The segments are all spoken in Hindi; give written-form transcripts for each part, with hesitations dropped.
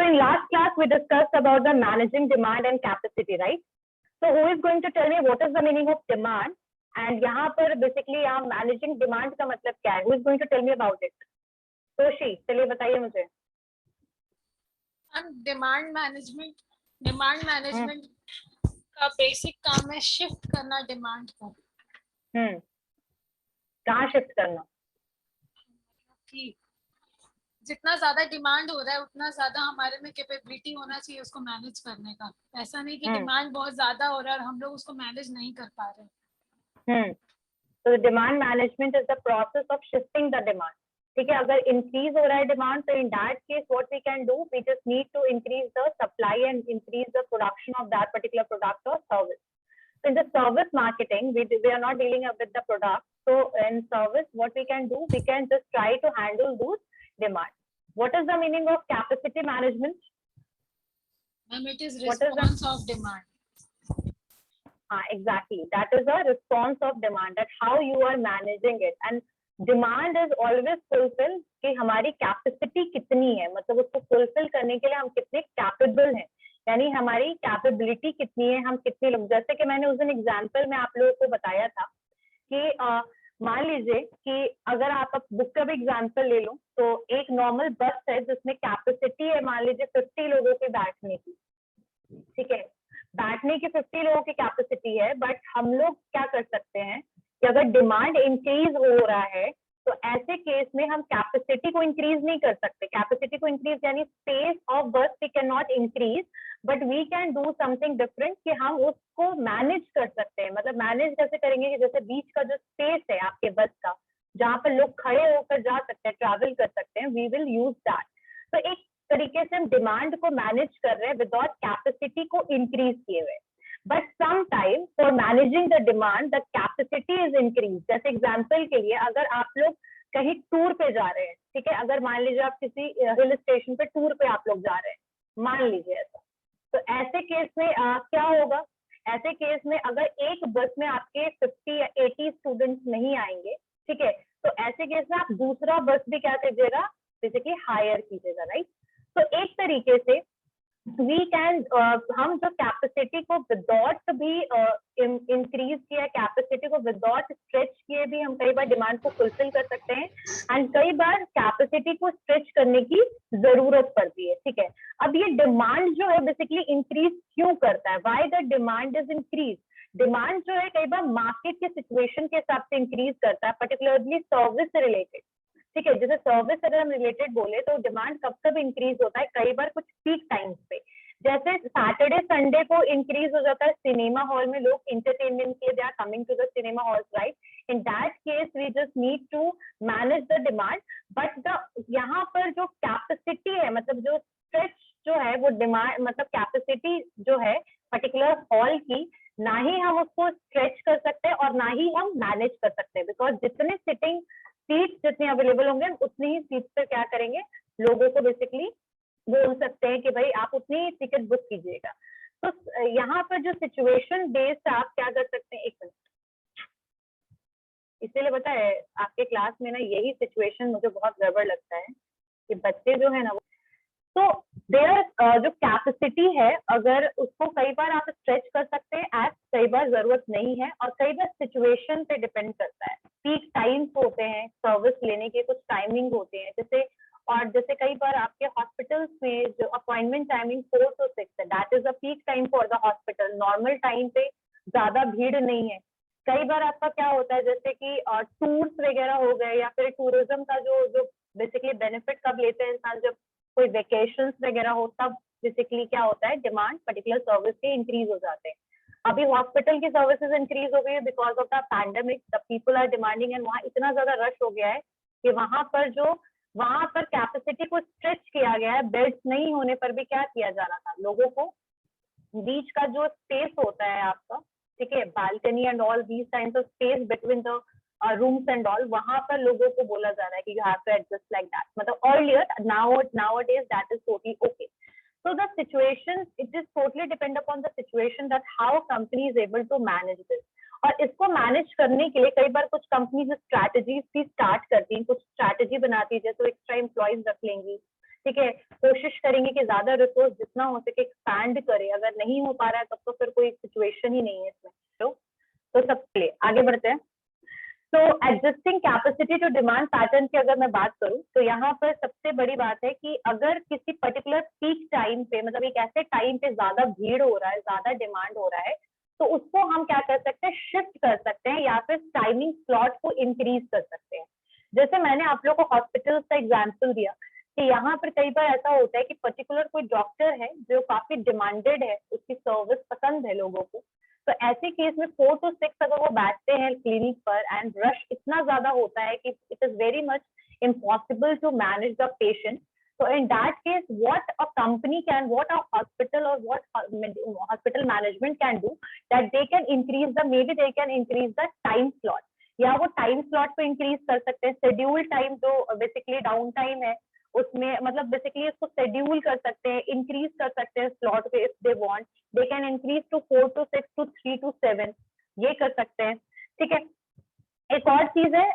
in last class we discussed about the managing demand and capacity, right? So who is going to tell me what is the meaning of demand? And यहाँ पर basically यहाँ managing demand का मतलब क्या है? Who is going to tell me about it? Toshi, चलिए बताइए मुझे. डिमांड मैनेजमेंट का बेसिक काम है शिफ्ट करना डिमांड को. कहाँ शिफ्ट करना? कि जितना ज्यादा डिमांड हो रहा है उतना ज्यादा हमारे में कैपेबिलिटी होना चाहिए उसको मैनेज करने का. ऐसा नहीं कि डिमांड बहुत ज्यादा हो रहा है और हम लोग उसको मैनेज नहीं कर पा रहे. So the demand management is the process of shifting the demand. ठीक है, अगर increase हो रहा है demand, तो in that case what we can do, we just need to increase the supply and increase the production of that particular product or service. So in the service marketing, we are not dealing with the product. So in service, what we can do, we can just try to handle those demand. What is the meaning of capacity management? It is response of demand. Exactly. That is a response of demand. That how you are managing it. And demand is always fulfilled कि हमारी capacity कितनी है, मतलब उसको fulfill करने के लिए हम कितने capable हैं, यानी हमारी capability कितनी है, हम कितने लोग. जैसे कि मैंने उस दिन एग्जाम्पल में आप लोगों को बताया था कि मान लीजिए कि अगर आप बुक का भी एग्जाम्पल ले लो, तो एक नॉर्मल बस है जिसमें कैपेसिटी है मान लीजिए 50 लोगों के बैठने की. ठीक है, बैठने की 50 लोगों की कैपेसिटी है, बट हम लोग क्या कर सकते हैं कि अगर डिमांड इंक्रीज हो रहा है तो ऐसे केस में हम कैपेसिटी को इंक्रीज नहीं कर सकते. कैपेसिटी को इंक्रीज यानी स्पेस ऑफ बस we can not increase, but we can do something different कि हम उसको मैनेज कर सकते हैं. मतलब मैनेज कैसे करेंगे कि जैसे बीच का जो स्पेस है आपके बस का, जहाँ पर लोग खड़े होकर जा सकते हैं, ट्रैवल कर सकते हैं, वी विल यूज दैट. तो एक तरीके से हम डिमांड को मैनेज कर रहे हैं विदाउट कैपेसिटी को इंक्रीज किए हुए. But sometime for managing the demand the capacity is increase. जैसे एग्जांपल के लिए अगर आप लोग कहीं टूर पे जा रहे हैं, ठीक है, अगर मान लीजिए आप किसी हिल स्टेशन पे टूर पे आप लोग जा रहे हैं, मान लीजिए ऐसा, तो ऐसे केस में क्या होगा? ऐसे केस में अगर एक बस में आपके 50 या 80 स्टूडेंट्स नहीं आएंगे, ठीक है, तो ऐसे केस में आप दूसरा बस भी क्या कीजिएगा, बेसिकली हायर कीजिएगा, राइट. तो एक तरीके से वी कैन हम जो कैपेसिटी को विदाउट भी इंक्रीज किया, कैपेसिटी को विदाउट स्ट्रेच किए भी हम कई बार डिमांड को फुलफिल कर सकते हैं, एंड कई बार कैपेसिटी को स्ट्रेच करने की जरूरत पड़ती है. ठीक है, अब ये डिमांड जो है बेसिकली इंक्रीज क्यों करता है? Why the demand is increase? Demand जो है कई बार मार्केट के सिचुएशन के हिसाब से इंक्रीज करता है, पर्टिकुलरली सर्विस से रिलेटेड. ठीक है, जैसे सर्विस अगर हम रिलेटेड बोले तो डिमांड कब कब इंक्रीज होता है? कई बार कुछ पीक टाइम्स पे, जैसे सैटरडे संडे को इंक्रीज हो जाता है सिनेमा हॉल में, लोग एंटरटेनमेंट के लिए they are coming to the cinema hall, right. In that case we just need to manage the demand, but the यहाँ पर जो कैपेसिटी है, मतलब जो स्ट्रेच जो है वो डिमांड, मतलब कैपेसिटी जो है पर्टिकुलर हॉल की, ना ही हम उसको स्ट्रेच कर सकते हैं और ना ही हम मैनेज कर सकते हैं, बिकॉज जितने सिटिंग सीट जितनी अवेलेबल होंगे उतनी ही सीट पर क्या करेंगे, लोगों को बेसिकली बोल सकते हैं कि भाई आप उतनी टिकट बुक कीजिएगा. तो यहाँ पर जो सिचुएशन बेस्ड आप क्या कर सकते हैं, एक मिनट, इसीलिए पता है आपके क्लास में ना यही सिचुएशन मुझे बहुत गड़बड़ लगता है कि बच्चे जो है ना, तो देयर जो कैपेसिटी है अगर उसको कई बार आप स्ट्रेच कर सकते हैं, एज कई बार जरूरत नहीं है, और कई बार सिचुएशन पे डिपेंड करता है. पीक टाइम्स होते हैं, सर्विस लेने के कुछ टाइमिंग होते हैं, जैसे और जैसे कई बार आपके हॉस्पिटल्स में जो अपॉइंटमेंट टाइमिंग 4 to 6 है, that is a peak time for the hospital. Normal time पे ज्यादा भीड़ नहीं है. कई बार आपका क्या होता है जैसे कि टूर्स वगैरह हो गए, या फिर टूरिज्म का जो बेसिकली बेनिफिट कब लेते हैं इंसान, जब कोई वेकेशंस वगैरह हो, तब बेसिकली क्या होता है, डिमांड पर्टिकुलर सर्विस के इंक्रीज हो जाते हैं. अभी हॉस्पिटल की सर्विसेज इंक्रीज हो गई है because of the pandemic, the people are demanding, and वहाँ इतना ज्यादा रश हो गया है कि वहां पर कैपेसिटी को स्ट्रेच किया गया है. बेड्स नहीं होने पर भी क्या किया जा रहा था, लोगों को बीच का जो स्पेस होता है आपका, ठीक है, balcony and all these kinds of space between the rooms and all, वहां पर लोगों को बोला जा रहा है कि you have to adjust like that. मतलब earlier, nowadays that is totally okay. So the situation, it is totally depend upon the situation that how company is able to manage this. और इसको मैनेज करने के लिए कई बार कुछ कंपनीज स्ट्रैटेजीज भी स्टार्ट करती हैं, कुछ स्ट्रैटेजी बनाती है, जैसे एक्स्ट्रा एम्प्लॉइज रख लेंगी, ठीक है, कोशिश करेंगे कि ज्यादा रिसोर्स जितना हो सके एक्सपैंड करें, अगर नहीं हो पा रहा है तब तो फिर कोई सिचुएशन ही नहीं है इसमें। तो सबके लिए आगे बढ़ते हैं। तो adjusting capacity to demand pattern की अगर मैं बात करूं तो यहाँ पर सबसे बड़ी बात है कि अगर किसी पर्टिकुलर पीक टाइम पे, मतलब एक ऐसे टाइम पे ज्यादा भीड़ हो रहा है, ज्यादा डिमांड हो रहा है, तो उसको हम क्या कर सकते हैं, शिफ्ट कर सकते हैं या फिर टाइमिंग स्लॉट को इंक्रीज कर सकते हैं। जैसे मैंने आप लोग को हॉस्पिटल का एग्जाम्पल दिया कि यहाँ पर कई बार ऐसा होता है कि पर्टिकुलर कोई डॉक्टर है जो काफी डिमांडेड है, उसकी सर्विस पसंद है लोगों को, तो ऐसे केस में 4 to 6 अगर वो बैठते हैं क्लिनिक पर एंड रश इतना ज्यादा होता है कि it is very much impossible to manage the patient. So in that case, what a company can, what a hospital or what hospital management can do, that they can increase the, maybe they can increase the time slot, या वो टाइम स्लॉट को इंक्रीज कर सकते हैं। शेड्यूल टाइम जो बेसिकली डाउन टाइम है उसमें, मतलब बेसिकली इसको शेड्यूल कर सकते हैं, इंक्रीज कर सकते हैं स्लॉट पे if they want, they can increase to 4 to 6 to 3 to 7, ये कर सकते हैं। ठीक है, एक और चीज है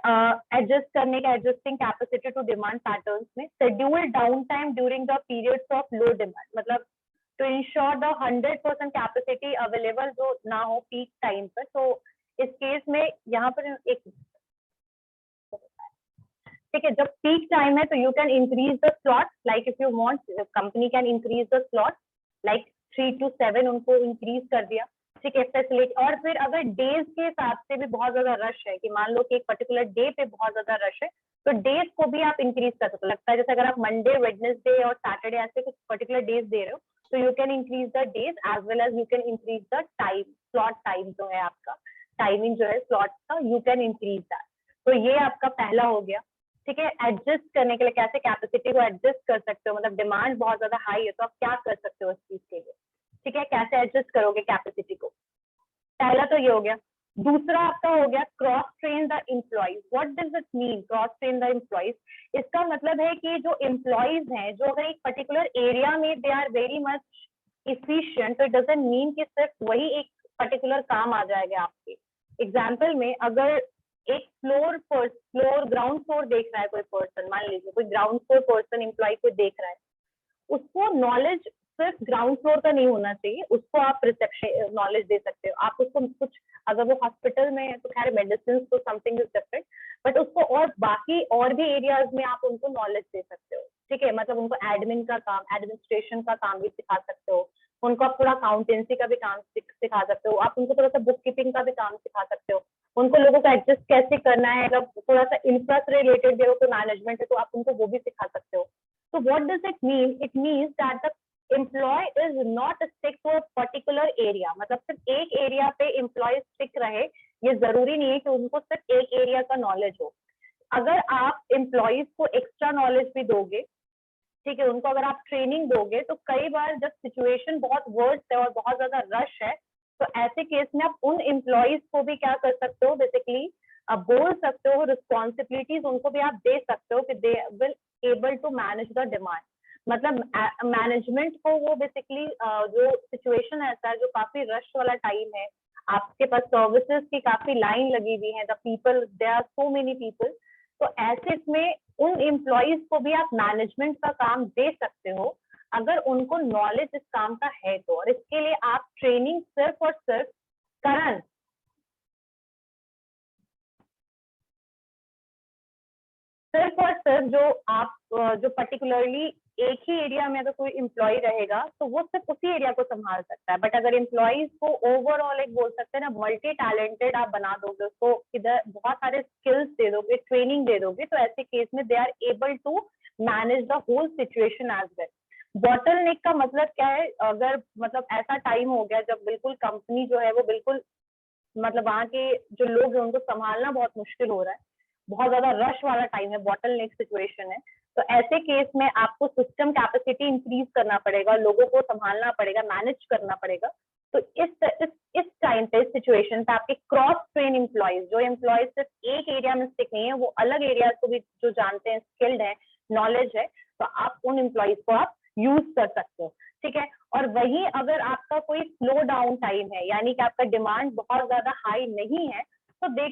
एडजस्ट करने का, adjusting capacity to demand patterns में schedule down time during the periods of low demand, मतलब to ensure the 100% capacity available जो ना हो पीक टाइम पर। तो इस केस में यहाँ पर एक, ठीक है, जब पीक टाइम है तो you can increase the slot, like if you want company can increase the slot like 3 to 7 उनको इंक्रीज कर दिया। ठीक है, फैसिलिटी। और फिर अगर डेज के हिसाब से भी बहुत ज्यादा रश है, कि मान लो कि एक पर्टिकुलर डे पे बहुत ज्यादा रश है, तो डेज को भी आप इंक्रीज कर सकते हो। लगता है जैसे अगर आप मंडे, वेडनेसडे और सैटरडे ऐसे कुछ पर्टिकुलर डेज दे रहे हो, तो you can increase the days as well as you can increase the time, slot time जो है आपका, टाइमिंग जो है स्लॉट का, यू कैन इंक्रीज दैट। तो ये आपका पहला हो गया। ठीक है, एडजस्ट करने के लिए कैसे कैपेसिटी को एडजस्ट कर सकते हो, मतलब डिमांड बहुत ज्यादा हाई है तो आप क्या कर सकते हो इस चीज के लिए। ठीक है, कैसे एडजस्ट करोगे कैपेसिटी को, पहला तो ये हो गया। दूसरा आपका हो गया cross train the employees. What does it mean cross train the employees? इसका मतलब है कि जो एम्प्लॉइज हैं, जो अगर एक पर्टिकुलर एरिया में they are very much efficient, तो इट डजंट मीन कि सिर्फ वही एक पर्टिकुलर काम आ जाएगा आपके। एग्जाम्पल में अगर एक फ्लोर ग्राउंड फ्लोर देख रहा है कोई पर्सन, मान लीजिए कोई ग्राउंड फ्लोर पर्सन एम्प्लॉय को देख रहा है, उसको नॉलेज सिर्फ ग्राउंड फ्लोर का नहीं होना चाहिए, उसको आप रिसेप्शन नॉलेज दे सकते हो। आप उसको कुछ, अगर वो हॉस्पिटल में है तो खैर मेडिसिन तो समथिंग इज डिफरेंट, बट उसको और बाकी और भी एरियाज में आप उनको नॉलेज दे सकते हो। ठीक है, मतलब उनको एडमिन का काम, एडमिनिस्ट्रेशन का काम भी सिखा सकते हो, उनको आप थोड़ा अकाउंटेंसी का भी काम सिखा सकते हो, आप उनको थोड़ा सा बुक कीपिंग का भी काम सिखा सकते हो, उनको लोगों को एडजस्ट कैसे करना है, अगर थोड़ा सा इंफ्रा से रिलेटेड कोई मैनेजमेंट है तो आप उनको वो भी सिखा सकते हो। तो what does it mean? It means that the employ is not stick to a particular area, मतलब सिर्फ एक एरिया पे एम्प्लॉय स्टिक रहे, ये जरूरी नहीं है कि उनको सिर्फ एक एरिया का नॉलेज हो। अगर आप एम्प्लॉयज को एक्स्ट्रा नॉलेज भी दोगे, ठीक है, उनको अगर आप ट्रेनिंग दोगे, तो कई बार जब सिचुएशन बहुत वर्स्ट है और बहुत ज्यादा रश है, तो ऐसे केस में आप उन एम्प्लॉयज को भी क्या कर सकते हो, बेसिकली आप बोल सकते हो, रिस्पॉन्सिबिलिटीज उनको भी आप दे सकते हो कि they will able to manage the demand. मतलब मैनेजमेंट को वो बेसिकली जो सिचुएशन ऐसा है, जो काफी रश वाला टाइम है, आपके पास सर्विसेज की काफी लाइन लगी हुई है, the people, there are so many people, तो ऐसे में उन एम्प्लॉयज को भी आप मैनेजमेंट का काम दे सकते हो अगर उनको नॉलेज इस काम का है तो। और इसके लिए आप ट्रेनिंग सिर्फ और सिर्फ करंट सिर्फ और सिर्फ जो आप जो पर्टिकुलरली एक ही एरिया में अगर कोई एम्प्लॉय रहेगा तो वो सिर्फ उसी एरिया को संभाल सकता है। बट अगर एम्प्लॉयज को ओवरऑल एक बोल सकते हैं ना, मल्टी टैलेंटेड आप बना दोगे, उसको इधर बहुत सारे स्किल्स दे दोगे, ट्रेनिंग दे दोगे, तो ऐसे केस में they are able to manage the whole situation as well. Bottleneck का मतलब क्या है? अगर मतलब ऐसा टाइम हो गया जब बिल्कुल कंपनी जो है वो बिल्कुल, मतलब वहाँ के जो लोग हैं उनको संभालना बहुत मुश्किल हो रहा है, बहुत ज्यादा रश वाला टाइम है, बॉटल नेक सिचुएशन है, तो ऐसे केस में आपको सिस्टम कैपेसिटी इंक्रीज करना पड़ेगा, लोगों को संभालना पड़ेगा, मैनेज करना पड़ेगा। तो इस टाइम पे, इस सिचुएशन पे आपके क्रॉस ट्रेन एम्प्लॉयज, जो एम्प्लॉयज सिर्फ एक एरिया में स्टिक नहीं है, वो अलग एरिया को भी जो जानते हैं, स्किल्ड है, नॉलेज है, तो आप उन एम्प्लॉयज को आप यूज कर सकते हो। ठीक है, और वही अगर आपका कोई स्लो डाउन टाइम है, यानी कि आपका डिमांड बहुत ज्यादा हाई नहीं है, तो they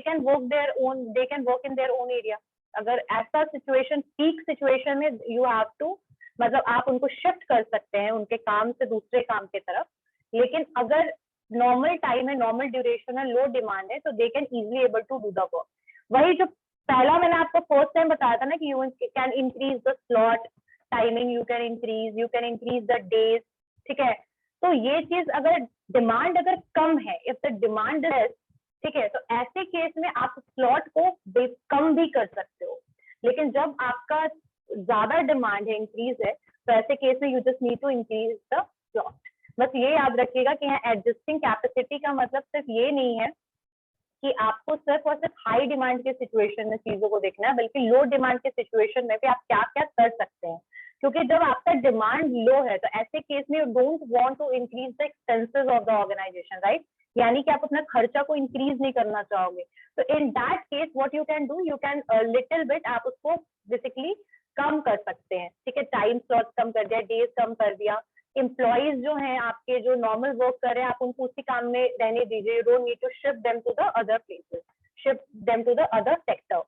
can work in their own area. अगर ऐसा सिचुएशन, पीक सिचुएशन में यू हैव टू, मतलब आप उनको शिफ्ट कर सकते हैं उनके काम से दूसरे काम की तरफ, लेकिन अगर नॉर्मल टाइम है, नॉर्मल ड्यूरेशन है, लो डिमांड है, तो they can easily able to do the work. वही जो पहला मैंने आपको फर्स्ट टाइम बताया था ना कि you can increase the slot timing, you can increase the days, ठीक है। तो ये चीज अगर डिमांड अगर कम है, इफ द डिमांड लेस, ठीक है, तो ऐसे केस में आप स्लॉट को कम भी कर सकते हो। लेकिन जब आपका ज्यादा डिमांड है, इंक्रीज है, तो ऐसे केस में you just need to increase the slot. बस ये याद रखिएगा कि यहाँ एडजस्टिंग कैपेसिटी का मतलब सिर्फ ये नहीं है कि आपको सिर्फ और सिर्फ हाई डिमांड के सिचुएशन में चीजों को देखना है, बल्कि लो डिमांड के सिचुएशन में भी आप क्या क्या कर सकते हैं। क्योंकि जब आपका डिमांड लो है, तो ऐसे केस में you don't want to increase the expenses of the organisation, right, यानी कि आप अपना खर्चा को इंक्रीज नहीं करना चाहोगे। तो इन that case what you can do, you can little bit आप उसको बेसिकली कम कर सकते हैं, ठीक है, टाइम स्लॉट कम कर दिया, डेज कम कर दिया। एम्प्लॉइज जो हैं आपके, जो नॉर्मल वर्क कर रहे हैं, आप उनको उसी काम में रहने दीजिए, you don't need to shift them to the other places, shift them to the other sector,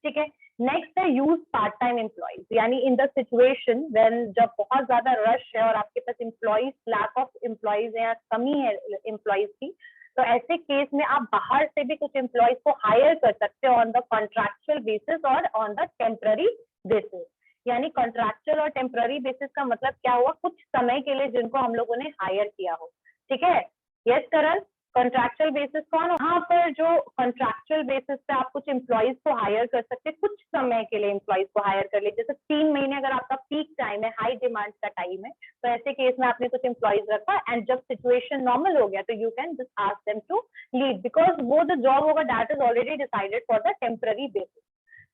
ठीक है। नेक्स्ट है यूज पार्ट टाइम एम्प्लॉइज, यानी इन द सिचुएशन व्हेन जब बहुत ज्यादा रश है और आपके पास एम्प्लॉइज, लैक ऑफ एम्प्लॉइज है या कमी है एम्प्लॉइज की, तो ऐसे केस में आप बाहर से भी कुछ एम्प्लॉइज को हायर कर सकते हो ऑन द कॉन्ट्रैक्चुअल बेसिस और ऑन द टेम्पररी बेसिस। यानी कॉन्ट्रैक्चुअल और टेम्पररी बेसिस का मतलब क्या हुआ, कुछ समय के लिए जिनको हम लोगों ने हायर किया हो, ठीक है। यस करण, कॉन्ट्रैक्चुअल बेसिस कौन, वहां पर जो कॉन्ट्रैक्चुअल बेसिस पे आप कुछ एम्प्लॉइज को हायर कर सकते हैं, कुछ समय के लिए एम्प्लॉइज को हायर कर ले, जैसे 3 महीने अगर आपका पीक टाइम है, हाई डिमांड का टाइम है, तो ऐसे केस में आपने कुछ एम्प्लॉइज रखा एंड जब सिचुएशन नॉर्मल हो गया तो you can just ask them to leave, because वो जो जॉब होगा that is already decided for the temporary basis,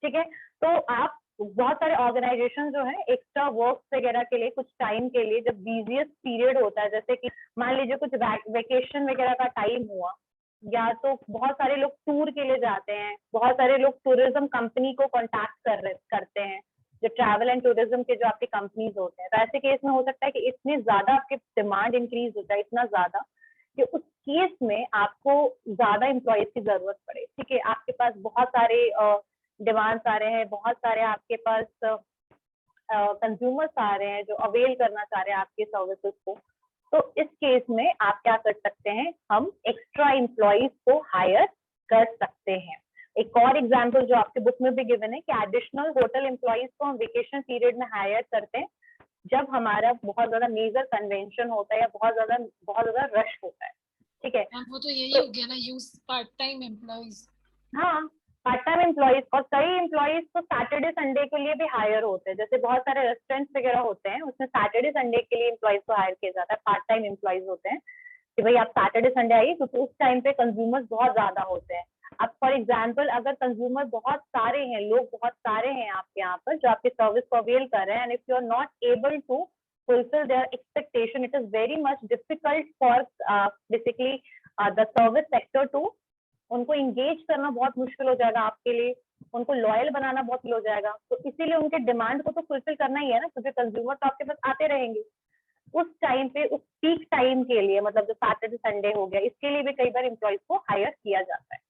ठीक है। तो आप बहुत सारे ऑर्गेनाइजेशन जो है एक्स्ट्रा वर्क वगैरह के लिए कुछ टाइम के लिए, जब बिजिएस्ट पीरियड होता है, जैसे कि मान लीजिए कुछ वेकेशन वगैरह का टाइम हुआ, या तो बहुत सारे लोग टूर के लिए जाते हैं, बहुत सारे लोग टूरिज्म कंपनी को कांटेक्ट करते हैं, जो ट्रैवल एंड टूरिज्म के जो आपके कंपनीज होते हैं, तो ऐसे केस में हो सकता है कि इतनी ज्यादा आपके डिमांड इंक्रीज हो जाए, इतना ज्यादा कि उस केस में आपको ज्यादा एम्प्लॉयज की जरूरत पड़े, ठीक है। आपके पास बहुत सारे डिमांड्स आ रहे हैं, बहुत सारे आपके पास कंज्यूमर्स आ रहे हैं जो अवेल करना चाह रहे हैं आपके सर्विसेज को, तो इस केस में आप क्या कर सकते हैं, हम एक्स्ट्रा एम्प्लॉइज को हायर कर सकते हैं। एक और एग्जांपल जो आपके बुक में भी गिवन है कि एडिशनल होटल एम्प्लॉइज को हम वेकेशन पीरियड में हायर करते हैं जब हमारा बहुत ज्यादा मेजर कन्वेंशन होता है या बहुत ज्यादा रश होता है, ठीक है। वो तो यही हो गया ना, यूज पार्ट टाइम एम्प्लॉइज। हाँ, पार्ट टाइम एम्प्लॉइज, और कई एम्प्लॉइज तो सैटरडे संडे के लिए भी हायर होते हैं, जैसे बहुत सारे रेस्टोरेंट्स वगैरह होते हैं उसमें सैटरडे संडे के लिए एम्प्लॉइज को हायर किया जाता है, पार्ट टाइम एम्प्लॉइज होते हैं कि भाई आप सैटरडे संडे आइए, क्योंकि उस टाइम पे कंज्यूमर्स बहुत ज्यादा होते हैं। अब फॉर एग्जाम्पल अगर कंज्यूमर बहुत सारे हैं, लोग बहुत सारे हैं आपके यहाँ पर जो आपके सर्विस को अवेल कर रहे हैं, and if you are not able to fulfill their expectation, it is very much difficult for basically the service sector to, उनको इंगेज करना बहुत मुश्किल हो जाएगा आपके लिए, उनको लॉयल बनाना बहुत मुश्किल हो जाएगा, तो इसीलिए उनके डिमांड को तो फुलफिल करना ही है ना, क्योंकि कंज्यूमर तो आपके पास आते रहेंगे उस टाइम पे, उस पीक टाइम के लिए, मतलब जो सैटरडे संडे हो गया, इसके लिए भी कई बार एम्प्लॉइज को हायर किया जाता है,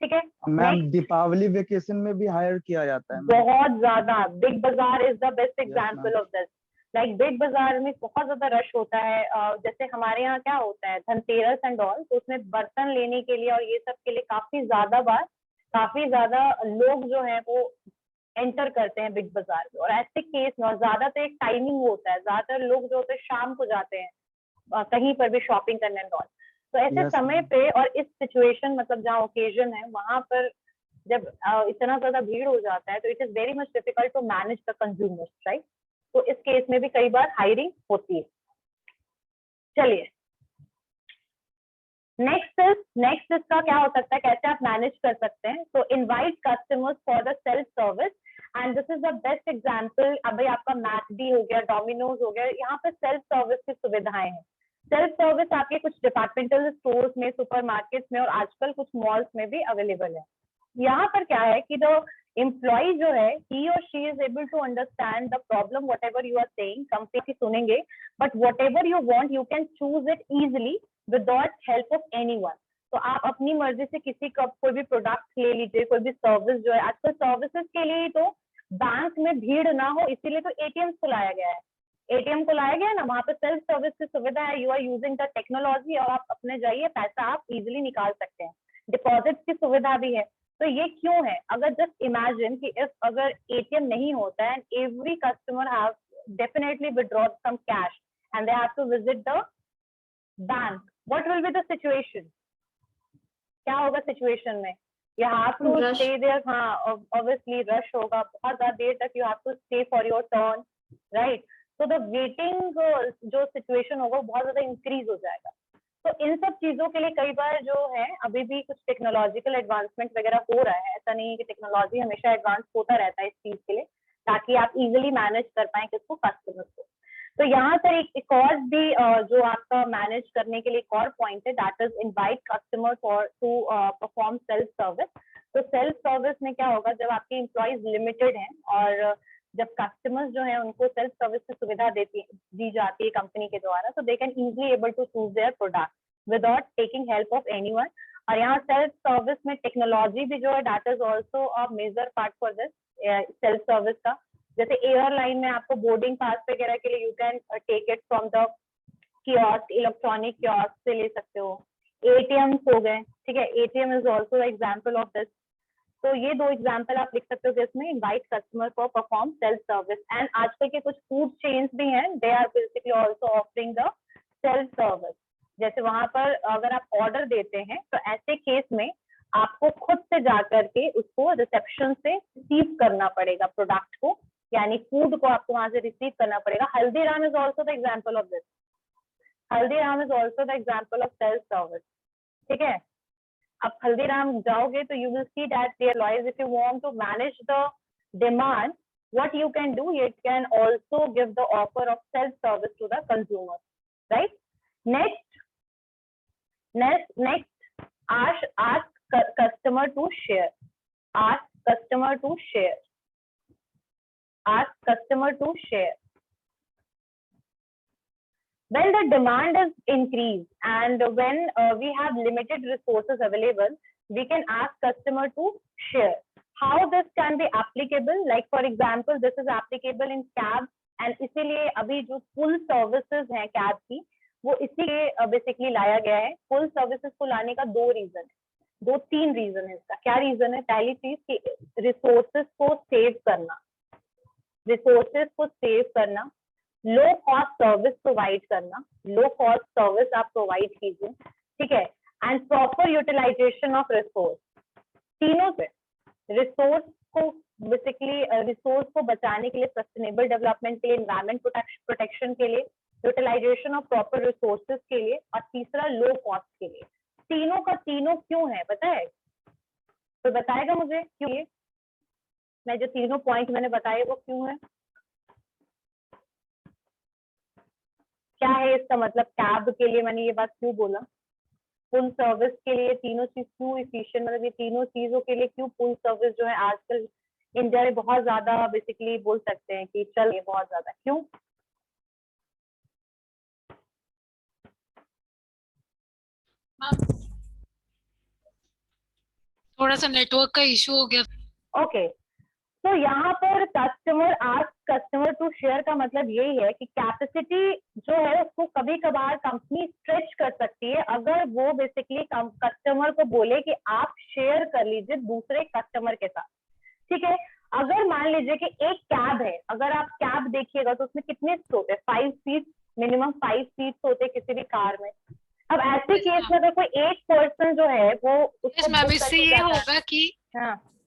ठीक है। मैम दीपावली वेकेशन में भी हायर किया जाता है बहुत ज्यादा, बिग बाजार is the best example of this. Like big बाजार में बहुत ज्यादा रश होता है, जैसे हमारे यहाँ क्या होता है धनतेरस एंड ऑल, तो उसमें बर्तन लेने के लिए और ये सब के लिए काफी ज्यादा लोग जो है वो एंटर करते हैं बिग बाजार में, और ऐसे केस में, और ज्यादा तो एक टाइमिंग होता है, ज्यादातर लोग जो होते हैं शाम को जाते हैं कहीं पर भी शॉपिंग करने एंड ऑल, तो ऐसे समय पे और इस सिचुएशन, मतलब जहाँ ओकेजन है वहां पर जब इतना ज्यादा भीड़ हो जाता है, तो it is very much difficult to manage the consumers, right. तो इस केस में भी कई बार हायरिंग होती है। चलिए नेक्स्ट इसका क्या हो सकता है, कैसे आप मैनेज कर सकते हैं। तो invite customers for the self service, and this is the best example. अब भाई आपका मैकडी हो गया, डोमिनोज हो गया, यहाँ पे सेल्फ सर्विस की सुविधाएं हैं। सेल्फ सर्विस आपके कुछ डिपार्टमेंटल स्टोर्स में, सुपरमार्केट्स में और आजकल कुछ मॉल्स में भी अवेलेबल है। यहाँ पर क्या है कि जो एम्प्लॉय जो है, he or she is able to understand the problem, whatever you are saying, company सुनेंगे, but whatever you want, you can choose it easily without help of anyone. तो आप अपनी मर्जी से किसी का कोई भी प्रोडक्ट ले लीजिए, कोई भी सर्विस जो है, आजकल सर्विसेज के लिए तो बैंक में भीड़ ना हो इसीलिए तो एटीएम को लाया गया है। एटीएम को लाया गया ना, वहां पे सेल्फ सर्विस की सुविधा है, you are using the technology और आप अपने जाइए पैसा आप इजिली निकाल सकते हैं, डिपॉजिट की सुविधा भी है। तो ये क्यों है? अगर जस्ट इमेजिन कि इफ अगर एटीएम नहीं होता है, every customer have definitely withdraw some cash and they have to visit the bank, what will be the situation? क्या होगा सिचुएशन में? You have to stay there, हाँ ऑब्वियसली रश होगा, बहुत ज्यादा देर तक you have to stay for your turn, right? तो द वेटिंग जो सिचुएशन होगा वो बहुत ज्यादा इंक्रीज हो जाएगा। तो इन सब चीजों के लिए कई बार जो है अभी भी कुछ टेक्नोलॉजिकल एडवांसमेंट वगैरह हो रहा है, ऐसा नहीं है कि टेक्नोलॉजी हमेशा एडवांस होता रहता है इस चीज के लिए, ताकि आप इजिली मैनेज कर पाए किसको, कस्टमर को। तो यहाँ पर एक और भी जो आपका मैनेज करने के लिए एक और पॉइंट है, that is invite customer for to perform self service. तो सेल्फ सर्विस में क्या होगा, जब आपके एम्प्लॉयज लिमिटेड हैं और जब कस्टमर्स जो है उनको सेल्फ सर्विस की सुविधा दी जाती है कंपनी के द्वारा, तो they can easily able to choose their product without taking help of anyone. और यहाँ सेल्फ सर्विस में टेक्नोलॉजी भी जो है that is also a major part for this self service का। जैसे एयरलाइन में आपको बोर्डिंग पास वगैरह के लिए you can take it from the kiosk, electronic kiosk से ले सकते हो। एटीएम हो गए, ठीक है, ATM is also example of this. तो ये दो एग्जाम्पल आप लिख सकते हो जिसमें invite customer for perform self service. And आजकल के कुछ फूड चेन्स भी हैं, they are basically also offering the self service. जैसे वहां पर अगर आप ऑर्डर देते हैं तो ऐसे केस में आपको खुद से जाकर के उसको रिसेप्शन से रिसीव करना पड़ेगा प्रोडक्ट को, यानी फूड को आपको वहां से रिसीव करना पड़ेगा। Haldiram is also the example of this, Haldiram is also the example of self service, ठीक है। आप हल्दीराम जाओगे तो you will see that their employees, if you want to manage the demand, what you can do, you can also give the offer of self service to the consumer, right? Next ask customer to share, ask customer to share, ask customer to share. When the demand is increased and when we have limited resources available, we can ask customer to share. How this can be applicable? Like for example, this is applicable in cab, and इसीलिए अभी जो full services हैं कैब की, वो इसीलिए बेसिकली लाया गया है। फुल सर्विसेज को लाने का दो तीन रीजन है इसका। क्या रीजन है? पहली चीज कि रिसोर्सेज को सेव करना, लो कॉस्ट सर्विस प्रोवाइड करना, लो कॉस्ट सर्विस आप प्रोवाइड कीजिए, ठीक है, and proper utilisation of resource. तीनों से रिसोर्स को बेसिकली रिसोर्स को बचाने के लिए, सस्टेनेबल डेवलपमेंट के लिए, एनवायरमेंट प्रोटेक्शन के लिए, यूटिलाइजेशन ऑफ प्रॉपर रिसोर्सेज के लिए, और तीसरा लो कॉस्ट के लिए। तीनों का तीनों क्यों है पता है? तो बताएगा मुझे क्यों? ये मैं जो तीनों पॉइंट मैंने बताए वो क्यों है, क्या है इसका मतलब? कैब के लिए मैंने ये बात क्यों बोला, फुल सर्विस के लिए तीनों चीज क्यों इफिशिएंट, मतलब ये तीनों चीजों के लिए क्यों फुल सर्विस जो है आजकल इंडिया में बहुत ज्यादा बेसिकली बोल सकते हैं कि चल, ये बहुत ज्यादा क्यों? थोड़ा सा नेटवर्क का इशू हो गया। ओके, तो यहाँ पर कस्टमर टू शेयर का मतलब यही है कि कैपेसिटी जो है उसको कभी कभार कंपनी स्ट्रेच कर सकती है, अगर वो बेसिकली कस्टमर को बोले कि आप शेयर कर लीजिए दूसरे कस्टमर के साथ, ठीक है। अगर मान लीजिए कि एक कैब है, अगर आप कैब देखिएगा तो उसमें कितने सीट होते हैं? 5 सीट, मिनिमम 5 सीट होते हैं किसी भी कार में। अब ऐसे केस में अगर कोई एक पर्सन जो है वो इससे ये होगा कि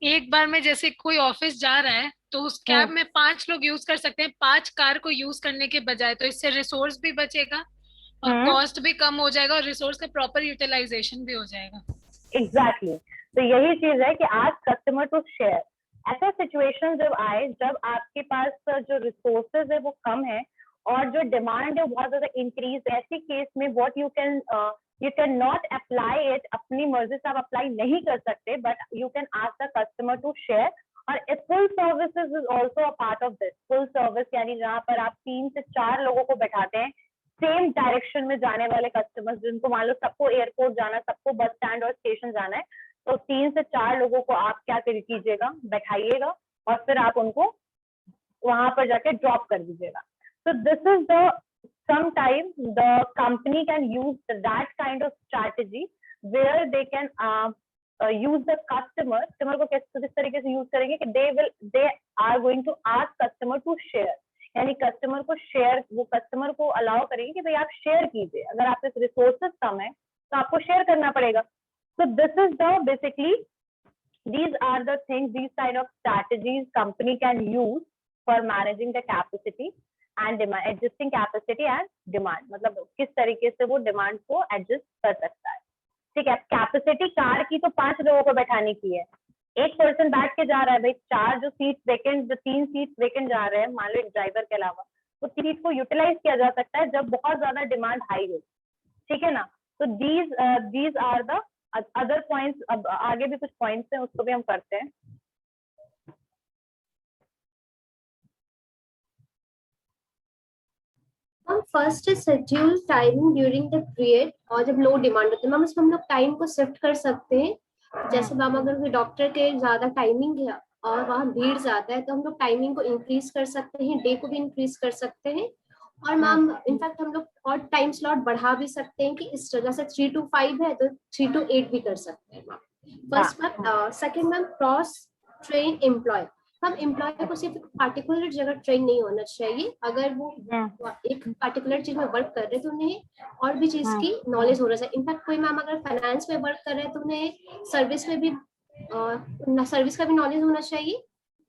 एक बार में जैसे कोई ऑफिस जा रहा है तो उस कैब में 5 लोग यूज कर सकते हैं 5 कार को यूज करने के बजाय, तो इससे रिसोर्स भी बचेगा और कॉस्ट भी कम हो जाएगा और रिसोर्स का प्रॉपर यूटिलाइजेशन भी हो जाएगा। एग्जैक्टली, तो यही चीज है कि आज कस्टमर टू शेयर। ऐसा सिचुएशन जब आए जब आपके पास जो रिसोर्सेज है वो कम है और जो डिमांड है वो बहुत ज्यादा इंक्रीज, ऐसी केस में what you can not apply it, अपनी मर्जी से आप अप्लाई नहीं कर सकते, but you can ask the customer to share. और full services is also a part of this. Full service यानी जहाँ पर आप 3 से 4 लोगों को बैठाते हैं सेम डायरेक्शन में जाने वाले कस्टमर्स, जिनको मान लो सबको एयरपोर्ट जाना, सबको बस स्टैंड और स्टेशन जाना है, तो 3 से 4 लोगों को आप क्या कीजिएगा, बैठाइएगा और फिर आप उनको वहां पर जाके ड्रॉप कर दीजिएगा. So this is the sometime the company can use that kind of strategy where they can use the customer को किस तरीके से यूज करेंगे कि they are going to ask customer to share, यानी कस्टमर को शेयर, वो कस्टमर को अलाउ करेंगे कि भाई आप शेयर कीजिए, अगर आपके रिसोर्सेज कम है तो आपको शेयर करना पड़ेगा. So this is the basically these are the things, these kind of strategies company can use for managing the capacity and demand, adjusting capacity and demand. मतलब किस तरीके से वो डिमांड को एडजस्ट कर सकता है. ठीक है, कैपेसिटी कार की तो 5 लोगों को बैठाने की है, एक पर्सन बैठ के जा रहा है भाई, 4 जो सीट वेकेंट, जो 3 सीट वेकेंट जा रहे हैं मान लो एक ड्राइवर के अलावा, तो सीट को यूटिलाइज किया जा सकता है जब बहुत ज्यादा डिमांड हाई हो. ठीक है ना. तो these are the other points. अब आगे भी कुछ पॉइंट्स हैं, उसको भी हम करते हैं. Ma'am first is schedule timing during the period, और जब लो डिमांड होती है मैम उसमें हम लोग टाइम को शिफ्ट कर सकते हैं. जैसे मैम अगर कोई डॉक्टर के ज्यादा टाइमिंग है और वहाँ भीड़ ज्यादा है तो हम लोग टाइमिंग को इंक्रीज कर सकते हैं, डे को भी इंक्रीज कर सकते हैं. और मैम इनफैक्ट हम लोग और टाइम स्लॉट बढ़ा भी सकते हैं कि इस जैसे 3 to 5 है तो 3 to 8 भी कर सकते हैं ma'am. First ma'am. Second ma'am cross train employ. हम एम्प्लॉय को सिर्फ पार्टिकुलर जगह ट्रेन नहीं होना चाहिए, अगर वो एक पार्टिकुलर चीज में वर्क कर रहे हैं तो उन्हें और भी चीज की नॉलेज होना चाहिए. इनफैक्ट कोई मैम अगर फाइनेंस में वर्क कर रहे हैं तो उन्हें सर्विस में भी सर्विस का भी नॉलेज होना चाहिए,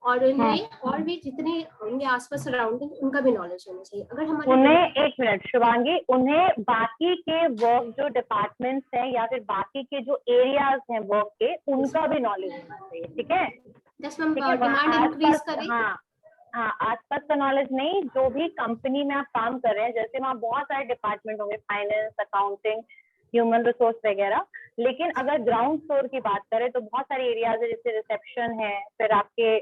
और उन्हें और भी जितने उनके आसपास सराउंडिंग उनका भी नॉलेज होना चाहिए. अगर हमारे उन्हें, एक मिनट शिवांगी, उन्हें बाकी के वर्क जो डिपार्टमेंट्स हैं या फिर बाकी के जो एरियाज हैं वर्क के, उनका भी नॉलेज होना चाहिए. ठीक है, डिमांड इंक्रीज करें. हाँ, आसपास का नॉलेज नहीं, जो भी कंपनी में आप काम कर रहे हैं, जैसे वहाँ बहुत सारे डिपार्टमेंट होंगे, फाइनेंस, अकाउंटिंग, ह्यूमन रिसोर्स वगैरह, लेकिन अगर ग्राउंड फ्लोर की बात करें तो बहुत सारे एरियाज है, जैसे रिसेप्शन है, फिर आपके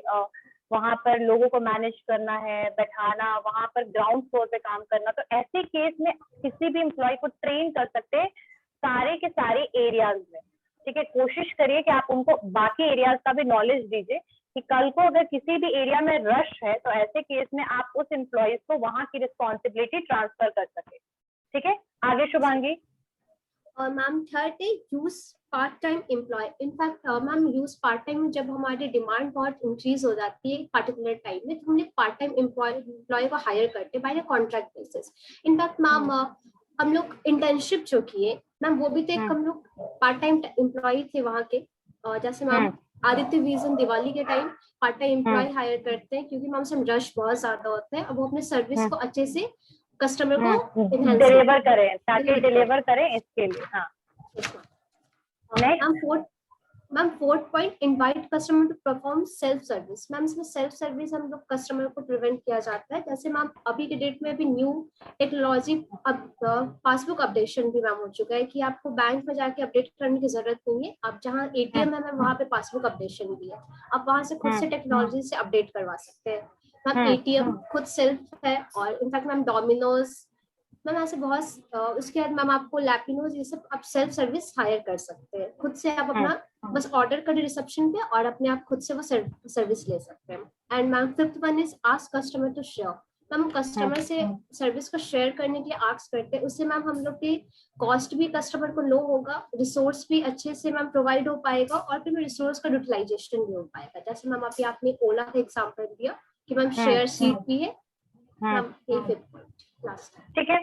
वहां पर लोगों को मैनेज करना है, बैठाना, वहां पर ग्राउंड फ्लोर पे काम करना. तो ऐसे केस में किसी भी एम्प्लॉय को ट्रेन कर सकते हैं सारे के सारे एरियाज में. ठीक है, कोशिश करिए कि आप उनको बाकी एरियाज का भी नॉलेज दीजिए कि कल को अगर किसी भी एरिया में रश है तो ऐसे केस में आप उस एम्प्लॉयज को वहां की रिस्पॉन्सिबिलिटी ट्रांसफर कर सके. ठीक है, आगे शुभांगी. और मैम थर्ड है use part time employ. In fact ma'am use part time जब हमारी डिमांड बहुत इंक्रीज हो जाती है पार्टिकुलर टाइम में, तो हम लोग पार्ट टाइम एम्प्लॉय को हायर करते हैं by contract basis. In fact ma'am हम लोग इंटर्नशिप जो किए मैम, वो भी तो एक हम लोग पार्ट टाइम एम्प्लॉय थे वहाँ के. जैसे मैम आदित्य विजन दिवाली के time part time employ hire करते हैं, क्योंकि मैम उसमें रश बहुत ज्यादा होता है और वो अपने सर्विस को अच्छे से कस्टमर को डिलीवर करें, ताकि डिलीवर करें इसके लिए. हाँ, ma'am fourth point invite customer to perform self service. Ma'am इसमें सेल्फ सर्विस हम लोग कस्टमर को प्रिवेंट किया जाता है. जैसे मैम अभी के डेट में अभी न्यू टेक्नोलॉजी पासबुक अपडेशन भी मैम हो चुका है कि आपको बैंक में जाके अपडेट करने की जरूरत नहीं है. आप जहाँ एटीएम है मैम वहाँ पे पासबुक अपडेशन भी है, आप वहाँ से खुद से टेक्नोलॉजी से अपडेट करवा सकते हैं. मैम एटीएम खुद सेल्फ है, और इनफैक्ट मैम डोमिनोज मैम ऐसे बहुत उसके बाद मैम आपको लैपिनोज ये सब आप सेल्फ सर्विस हायर कर सकते हैं. खुद से आप अपना बस ऑर्डर करें रिसेप्शन पे और अपने आप खुद से वो सर्विस ले सकते हैं. And ma'am fifth one is ask customer to share. Ma'am customer से सर्विस को शेयर करने के लिए आस्क करते हैं, उससे मैम हम लोग के कॉस्ट भी कस्टमर को लो होगा, रिसोर्स भी अच्छे से मैम प्रोवाइड हो पाएगा, और फिर रिसोर्स का यूटिलाइजेशन भी हो पाएगा. जैसे मैम अभी आपने ओला का एग्जाम्पल दिया कि मैम शेयर सीट भी है. मैम ये फिफ्थ पॉइंट लास्ट. ठीक है,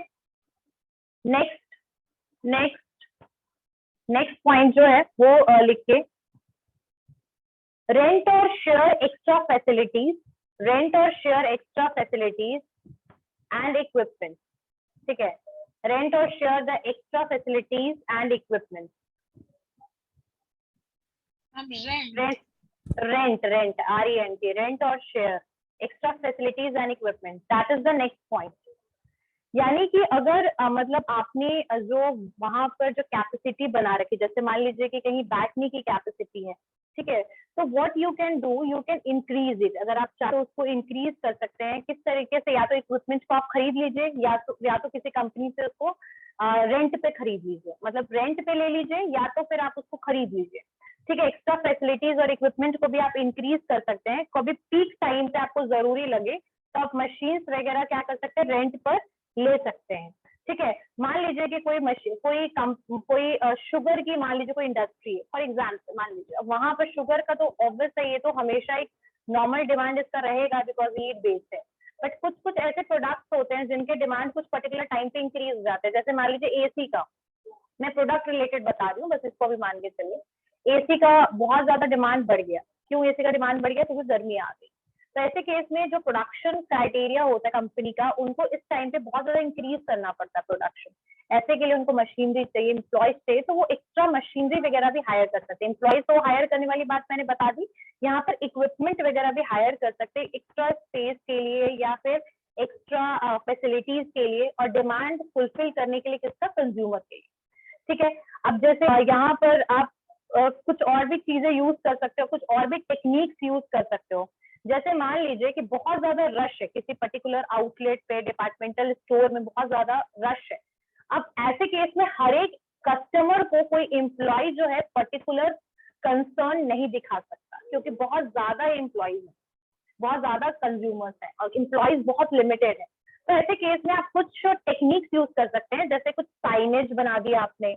नेक्स्ट पॉइंट जो है वो लिख के, रेंट और शेयर एक्स्ट्रा फैसिलिटीज, रेंट और share extra facilities and equipment. ठीक है, रेंट और share the extra facilities and equipment. Rent RENT, rent और share extra facilities and equipment, that is the next point. यानी कि अगर मतलब आपने जो वहां पर जो कैपेसिटी बना रखी, जैसे मान लीजिए कि कहीं बैठने की कैपेसिटी है, ठीक है। तो what you can do, you can increase it. अगर आप चाहो तो उसको इंक्रीज कर सकते हैं। किस तरीके से? या तो इक्विपमेंट को आप खरीद लीजिए, या तो किसी कंपनी से उसको रेंट पे खरीद लीजिए, मतलब रेंट पे ले लीजिए, या तो फिर आप उसको खरीद लीजिए। ठीक है। एक्स्ट्रा फैसिलिटीज और इक्विपमेंट को भी आप इंक्रीज कर सकते हैं। कभी पीक टाइम पे आपको जरूरी लगे तो आप मशीन्स वगैरह क्या कर सकते हैं, रेंट पर ले सकते हैं। ठीक है। मान लीजिए कि कोई मशीन, कोई शुगर की, मान लीजिए कोई इंडस्ट्री है फॉर एग्जाम्पल, मान लीजिए, अब वहां पर शुगर का तो ऑब्वियस है, ये तो हमेशा एक नॉर्मल डिमांड इसका रहेगा बिकॉज नीड बेस्ड है। बट कुछ कुछ ऐसे प्रोडक्ट्स होते हैं जिनके डिमांड कुछ पर्टिकुलर टाइम पे इंक्रीज हो जाते हैं। जैसे मान लीजिए एसी का, मैं प्रोडक्ट रिलेटेड बता रही हूँ, बस इसको भी मान के चलिए। एसी का बहुत ज्यादा डिमांड बढ़ गया। क्यों एसी का डिमांड बढ़ गया? क्योंकि गर्मी आ गई। तो ऐसे केस में जो प्रोडक्शन क्राइटेरिया होता है कंपनी का, उनको इस टाइम पे बहुत ज्यादा इंक्रीज करना पड़ता है प्रोडक्शन। ऐसे के लिए उनको मशीनरी चाहिए, एम्प्लॉयज चाहिए, तो वो एक्स्ट्रा मशीनरी वगैरह भी हायर कर सकते हैं। एम्प्लॉयज तो हायर करने वाली बात मैंने बता दी। यहाँ पर इक्विपमेंट वगैरह भी हायर कर सकते हैं एक्स्ट्रा स्पेस के लिए या फिर एक्स्ट्रा फैसिलिटीज के लिए, और डिमांड फुलफिल करने के लिए किसका? कंज्यूमर के लिए। ठीक है। अब जैसे यहाँ पर आप कुछ और भी चीजें यूज कर सकते हो, कुछ और भी टेक्निक्स यूज कर सकते हो। जैसे मान लीजिए कि बहुत ज्यादा रश है किसी पर्टिकुलर आउटलेट पे, डिपार्टमेंटल स्टोर में बहुत ज्यादा रश है। अब ऐसे केस में हर एक कस्टमर को कोई एम्प्लॉय जो है पर्टिकुलर कंसर्न नहीं दिखा सकता, क्योंकि बहुत ज्यादा एम्प्लॉयज है, बहुत ज्यादा कंज्यूमर्स हैं और एम्प्लॉयज बहुत लिमिटेड है। तो ऐसे केस में आप कुछ टेक्निक्स यूज कर सकते हैं। जैसे कुछ साइनेज बना दिया आपने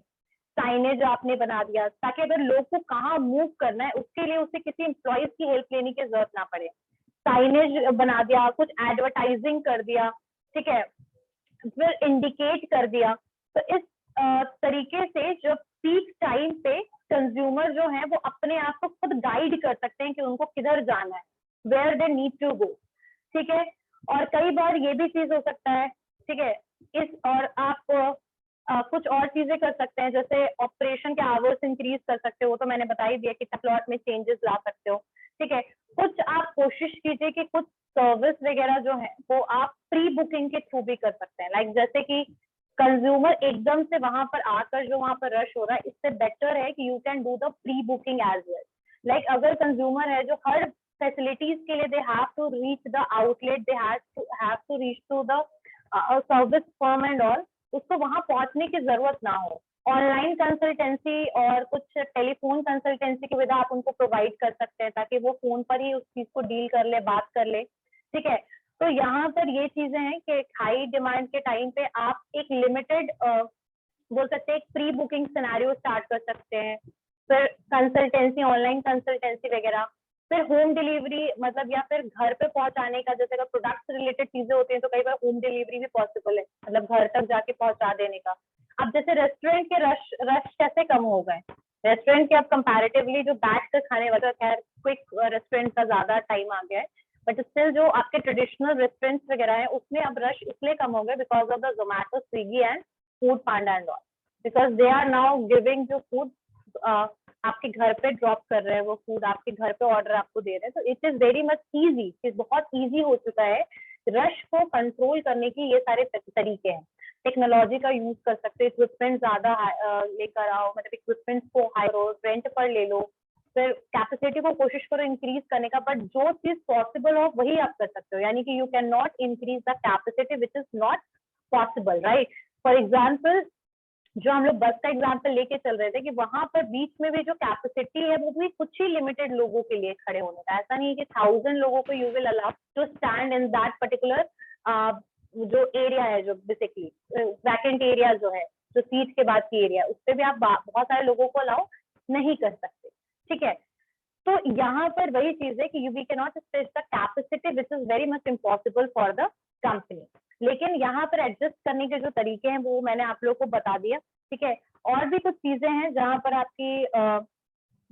बना दिया, ताकि अगर लोग को कहाँ मूव करना है उसके लिए उसे किसी एम्प्लॉयज की हेल्प लेने की जरूरत ना पड़े। साइनेज बना दिया, कुछ एडवर्टाइजिंग कर दिया, ठीक है, फिर इंडिकेट कर दिया। तो इस तरीके से जो पीक टाइम पे कंज्यूमर जो है वो अपने आप को खुद गाइड कर सकते हैं कि उनको किधर जाना है, where they need to go. ठीक है। और कई बार ये भी चीज हो सकता है, ठीक है, और आप कुछ और चीजें कर सकते हैं, जैसे ऑपरेशन के आवर्स इंक्रीज कर सकते हो, वो तो मैंने बता ही दिया कि प्लॉट में चेंजेस ला सकते हो। ठीक है। कुछ आप कोशिश कीजिए कि कुछ सर्विस वगैरह जो है वो आप प्री बुकिंग के थ्रू भी कर सकते हैं। लाइक जैसे कि कंज्यूमर एकदम से वहां पर आकर जो वहां पर रश हो रहा है, इससे बेटर है कि you can do the pre booking as well. Like अगर कंज्यूमर है जो हर फैसिलिटीज के लिए they have to reach the outlet, they have to reach to the service firm and all, उसको वहां पहुंचने की जरूरत ना हो। ऑनलाइन कंसल्टेंसी और कुछ टेलीफोन कंसल्टेंसी की विधा आप उनको प्रोवाइड कर सकते हैं, ताकि वो फोन पर ही उस चीज को डील कर ले, बात कर ले। ठीक है। तो यहाँ पर ये चीजें हैं कि हाई डिमांड के टाइम पे आप एक लिमिटेड बोल सकते हैं एक प्री बुकिंग सिनेरियो स्टार्ट कर सकते हैं, फिर कंसल्टेंसी, ऑनलाइन कंसल्टेंसी वगैरह, फिर होम डिलीवरी, मतलब या फिर घर पे पहुंचाने का। जैसे अगर प्रोडक्ट रिलेटेड चीजें होती हैं तो कई बार होम डिलीवरी भी पॉसिबल है, मतलब घर तक जाके पहुंचा देने का। अब जैसे रेस्टोरेंट के रश कैसे कम हो गए? रेस्टोरेंट के अब कंपैरेटिवली जो बैठ कर खाने वाला, खैर क्विक रेस्टोरेंट का ज्यादा टाइम आ गया है, बट स्टिल जो आपके ट्रेडिशनल रेस्टोरेंट्स वगैरह है उसमें अब रश इसलिए कम हो गए because of the Zomato, Swiggy and Foodpanda and all, because they are now giving जो फूड आपके घर पे ड्रॉप कर रहे हैं, वो फूड आपके घर पे ऑर्डर आपको दे रहे हैं। तो it is very much easy, बहुत इजी हो चुका है। रश को कंट्रोल करने की ये सारे तरीके हैं। टेक्नोलॉजी का यूज कर सकते हो, इक्विपमेंट ज्यादा लेकर आओ, मतलब इक्विपमेंट को हायर करो, रेंट पर ले लो, फिर कैपेसिटी को कोशिश करो इंक्रीज करने का, बट जो चीज पॉसिबल हो वही आप कर सकते हो। यानी कि you can not increase the capacity which is not possible, right. For example, जो हम लोग बस का एग्जाम्पल लेके चल रहे थे कि वहां पर बीच में भी जो कैपेसिटी है वो भी कुछ ही लिमिटेड लोगों के लिए खड़े होने का, ऐसा नहीं है कि 1000 लोगों को you will allow to stand in that particular जो एरिया है, जो बेसिकली वैकेंट एरिया जो है, जो सीट के बाद की एरिया, उस पर भी आप बहुत सारे लोगों को अलाउ नहीं कर सकते। ठीक है। तो यहाँ पर वही चीज है कि we can not stretch the capacity which is very much impossible for the company. लेकिन यहाँ पर एडजस्ट करने के जो तरीके हैं वो मैंने आप लोग को बता दिया। ठीक है। और भी कुछ चीजें हैं जहाँ पर आपकी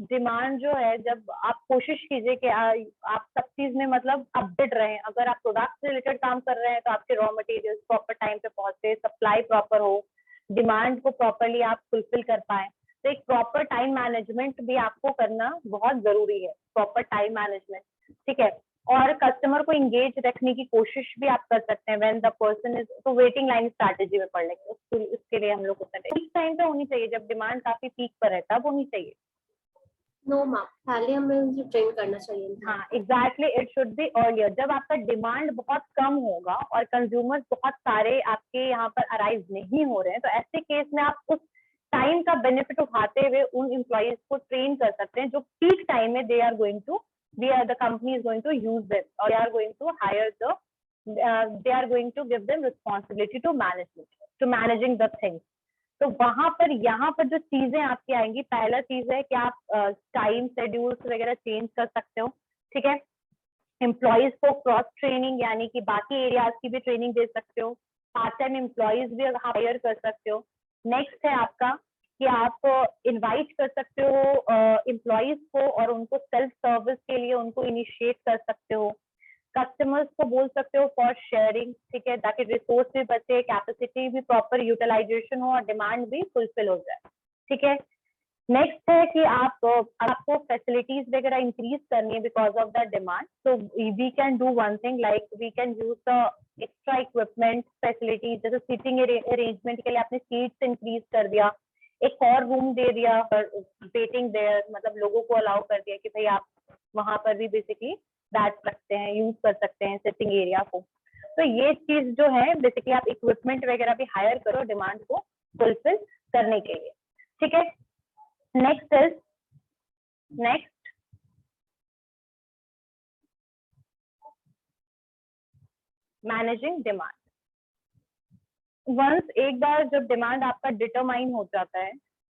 डिमांड जो है, जब आप कोशिश कीजिए कि आप सब चीज में मतलब अपडेट रहें। अगर आप प्रोडक्ट से रिलेटेड काम कर रहे हैं तो आपके रॉ मटेरियल प्रॉपर टाइम पे पहुंचे, सप्लाई प्रॉपर हो, डिमांड को प्रॉपरली आप फुलफिल कर पाए। तो एक प्रॉपर टाइम मैनेजमेंट भी आपको करना बहुत जरूरी है, प्रॉपर टाइम मैनेजमेंट। ठीक है। और कस्टमर को इंगेज रखने की कोशिश भी आप कर सकते हैं व्हेन द पर्सन इज, तो वेटिंग लाइन स्ट्रैटेजी में पढ़ लेंगे, उसके लिए हम लोग पीक टाइम पे होनी चाहिए, जब डिमांड काफी पीक पर है तब होनी चाहिए। नो मैम, पहले हमें उनको ट्रेन करना चाहिए। हाँ exactly, it should be earlier. जब आपका डिमांड बहुत कम होगा और कंज्यूमर्स बहुत सारे आपके यहाँ पर अराइव नहीं हो रहे हैं, तो ऐसे केस में आप उस टाइम का बेनिफिट उठाते हुए उन एम्प्लॉयज को ट्रेन कर सकते हैं जो पीक टाइम में they are going to the company is going to use this और they are going to hire the they are going to give them responsibility to management, to managing the things। तो वहां पर यहाँ पर जो चीजें आपकी आएंगी, पहला चीज है कि आप टाइम शेड्यूल्स वगैरह चेंज कर सकते हो, ठीक है। एम्प्लॉयज को क्रॉस ट्रेनिंग यानी कि बाकी एरियाज की भी ट्रेनिंग दे सकते हो, पार्ट टाइम एम्प्लॉयज भी हायर कर सकते हो। नेक्स्ट है आपका कि आप इनवाइट कर सकते हो एम्प्लॉयज को और उनको सेल्फ सर्विस के लिए उनको इनिशिएट कर सकते हो। कस्टमर्स को बोल सकते हो फॉर शेयरिंग, ठीक है, ताकि रिसोर्स भी बचे, कैपेसिटी भी प्रॉपर यूटिलाइजेशन हो और डिमांड भी फुलफिल हो जाए, ठीक है। नेक्स्ट है कि आपको फैसिलिटीज वगैरह इंक्रीज करनी है बिकॉज ऑफ द डिमांड, तो we can do one thing like we can use the extra equipment facilities, जैसे सीटिंग अरेंजमेंट के लिए आपने सीट्स इंक्रीज कर दिया, एक और रूम दे दिया फॉर वेटिंग देयर, मतलब लोगों को अलाउ कर दिया कि भाई आप वहां पर भी बेसिकली बैठ सकते हैं, यूज कर सकते हैं सिटिंग एरिया को। तो ये चीज जो है बेसिकली आप इक्विपमेंट वगैरह भी हायर करो डिमांड को फुलफिल करने के लिए, ठीक है। Next managing demand. वंस एक बार जब डिमांड आपका डिटरमाइन हो जाता है,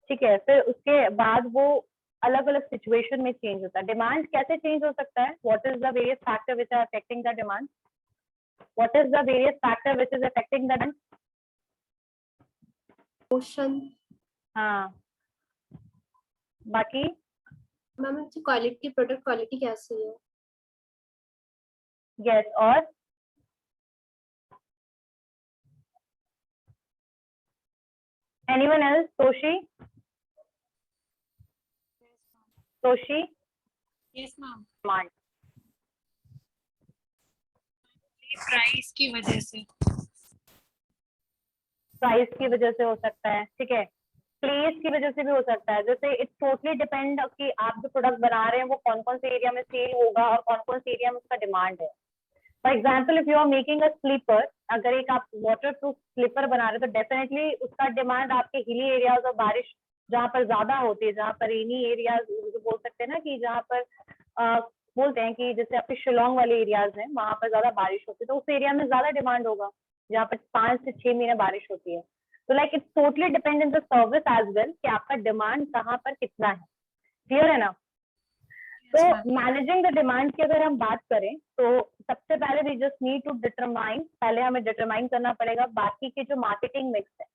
ठीक है, फिर उसके बाद वो अलग अलग सिचुएशन में चेंज होता है। डिमांड कैसे चेंज हो सकता है? What is the various factor which are affecting the demand? What is the various factor which is affecting the demand? Promotion. हाँ, बाकी मैम क्वालिटी, प्रोडक्ट क्वालिटी कैसी है? यस, और anyone else? Toshi yes ma'am, demand price की वजह से, प्राइस की वजह से हो सकता है, ठीक है, प्लेस की वजह से भी हो सकता है। जैसे इट्स टोटली डिपेंड कि आप जो प्रोडक्ट बना रहे हैं वो कौन कौन से एरिया में सेल होगा और कौन कौन से एरिया में उसका डिमांड है। For example if you are making a slipper, अगर एक आप वाटर प्रूफ स्लीपर बना रहे हो तो डेफिनेटली उसका डिमांड आपके हिली एरियाज और बारिश जहाँ पर ज्यादा होती है, जहाँ पर रेनी एरियाज बोल सकते हैं ना, कि जहाँ पर बोलते हैं कि जैसे आपके शिलोंग वाले एरियाज हैं वहां पर ज्यादा बारिश होती है, तो उस एरिया में ज्यादा डिमांड होगा जहाँ पर 5 से 6 महीने बारिश होती है। तो like it's totally depend in the service as well कि आपका डिमांड कहाँ पर कितना है। क्लियर है ना? तो मैनेजिंग द डिमांड की अगर हम बात करें तो सबसे पहले we just need to determine, पहले हमें डिटरमाइन करना पड़ेगा बाकी के जो मार्केटिंग मिक्स है,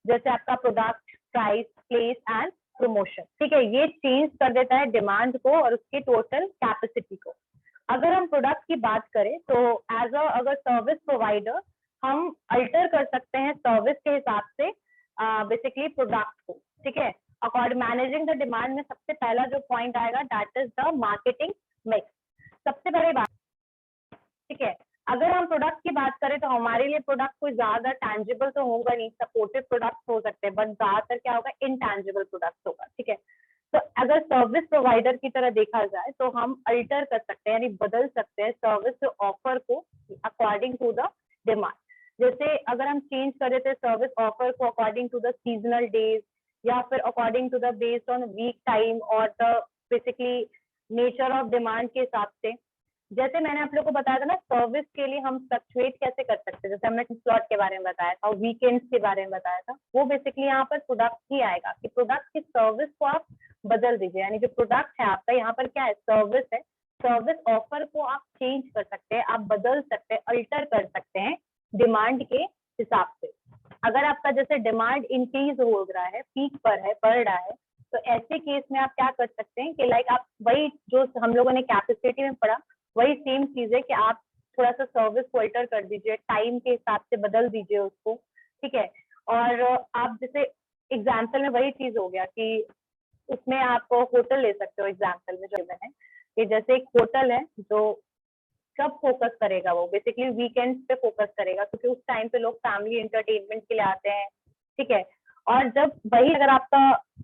जैसे आपका product, price, place and promotion, ठीक है, ये चेंज कर देता है डिमांड को और उसके टोटल कैपेसिटी को। अगर हम प्रोडक्ट की बात करें तो एज अ अगर सर्विस प्रोवाइडर हम अल्टर कर सकते हैं सर्विस के हिसाब से बेसिकली प्रोडक्ट को, ठीक है। अकॉर्डिंग मैनेजिंग द डिमांड में सबसे पहला जो पॉइंट आएगा that is the marketing mix, सबसे पहले बात, ठीक है। अगर हम प्रोडक्ट की बात करें तो हमारे लिए प्रोडक्ट कोई ज्यादा टैंजिबल तो होगा नहीं, सपोर्टिव प्रोडक्ट हो सकते हैं, बट ज्यादातर क्या होगा, इनटैंजिबल प्रोडक्ट होगा, ठीक है। तो अगर सर्विस प्रोवाइडर की तरह देखा जाए तो हम अल्टर कर सकते हैं, यानी बदल सकते हैं सर्विस ऑफर को अकॉर्डिंग टू द डिमांड। जैसे अगर हम चेंज कर देते हैं सर्विस ऑफर को according to the seasonal days या फिर according to the based on week time और the basically nature of demand के हिसाब से, जैसे मैंने आप लोग को बताया था ना, सर्विस के लिए हम फ्लक्चुएट कैसे कर सकते हैं, जैसे हमने स्लॉट के बारे में बताया था और वीकेंड्स के बारे में बताया था, वो बेसिकली यहाँ पर प्रोडक्ट ही आएगा कि प्रोडक्ट की सर्विस को आप बदल दीजिए, यानी जो प्रोडक्ट है आपका यहाँ पर क्या है, सर्विस है, सर्विस ऑफर को आप चेंज कर सकते हैं, आप बदल सकते हैं, अल्टर कर सकते हैं डिमांड के हिसाब से। अगर आपका जैसे डिमांड इंक्रीज हो रहा है, पीक पर है, बढ़ रहा है, तो ऐसे केस में आप क्या कर सकते हैं कि लाइक आप वही जो हम लोगों ने कैपेसिटी में पढ़ा वही सेम चीज है कि आप थोड़ा सा सर्विस को अल्टर कर दीजिए, टाइम के हिसाब से बदल दीजिए उसको, ठीक है। और आप जैसे एग्जाम्पल में वही चीज हो गया कि उसमें आप होटल ले सकते हो, एग्जाम्पल में जो मैंने कि जैसे एक होटल है जो कब फोकस करेगा, वो बेसिकली वीकेंड्स पे फोकस करेगा क्योंकि उस टाइम पे लोग फैमिली एंटरटेनमेंट के लिए आते हैं, ठीक है। और जब वही अगर आपका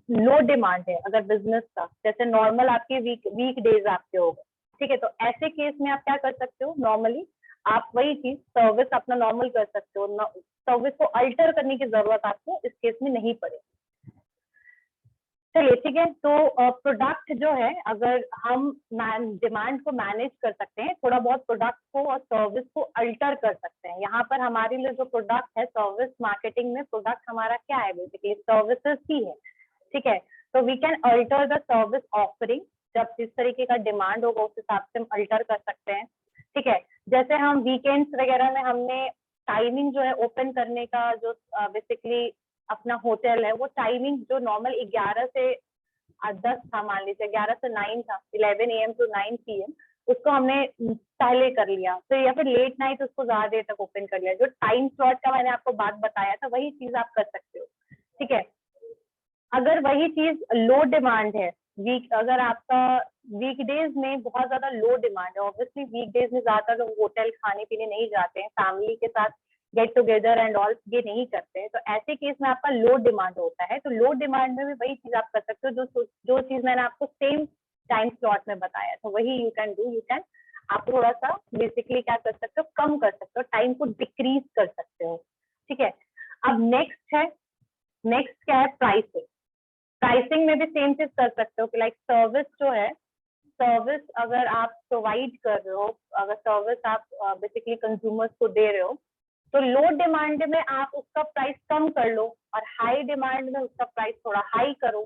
लो डिमांड है अगर बिजनेस का, जैसे नॉर्मल आपके वीक डेज आपके हो गए, ठीक है, तो ऐसे केस में आप क्या कर सकते हो, नॉर्मली आप वही चीज सर्विस अपना नॉर्मल कर सकते हो, सर्विस को अल्टर करने की जरूरत आपको इस केस में नहीं पड़े। चलिए ठीक है, तो प्रोडक्ट जो है अगर हम डिमांड को मैनेज कर सकते हैं, थोड़ा बहुत प्रोडक्ट को और सर्विस को अल्टर कर सकते हैं। यहाँ पर हमारे लिए जो प्रोडक्ट है, सर्विस मार्केटिंग में प्रोडक्ट हमारा क्या है, बेसिकली सर्विसेज ही है, ठीक है। तो we can alter the service offering, जब जिस तरीके का डिमांड होगा उस हिसाब से हम अल्टर कर सकते हैं, ठीक है। जैसे हम वीकेंड्स वगैरह में हमने टाइमिंग जो है ओपन करने का, जो बेसिकली अपना होटल है, वो टाइमिंग जो नॉर्मल 11 से 10 था, मान लीजिए 11 से 9 था, 11 AM to 9 PM, उसको हमने पहले कर लिया, फिर या फिर लेट नाइट उसको ज्यादा देर तक ओपन कर लिया। जो टाइम स्लॉट का मैंने आपको बात बताया था, वही चीज आप कर सकते हो, ठीक है। अगर वही चीज लो डिमांड है, अगर आपका वीकडेज में बहुत ज्यादा लो डिमांड है, ऑब्वियसली वीकडेज में ज्यादातर लोग होटल खाने पीने नहीं जाते हैं, फैमिली के साथ गेट टुगेदर एंड ऑल ये नहीं करते हैं, तो ऐसे केस में आपका लो डिमांड होता है। तो लो डिमांड में भी वही चीज आप कर सकते हो, जो चीज मैंने आपको सेम टाइम स्लॉट में बताया था, वही यू कैन डू। आप थोड़ा सा बेसिकली क्या कर सकते हो, कम कर सकते हो, टाइम को डिक्रीज कर सकते हो, ठीक है। अब नेक्स्ट क्या है, प्राइसिंग। प्राइसिंग में भी सेम चीज कर सकते हो कि लाइक सर्विस जो है, सर्विस अगर आप प्रोवाइड कर रहे हो, अगर सर्विस आप बेसिकली कंज्यूमर्स को दे रहे हो, तो लो डिमांड में आप उसका प्राइस कम कर लो और हाई डिमांड में उसका प्राइस थोड़ा हाई करो।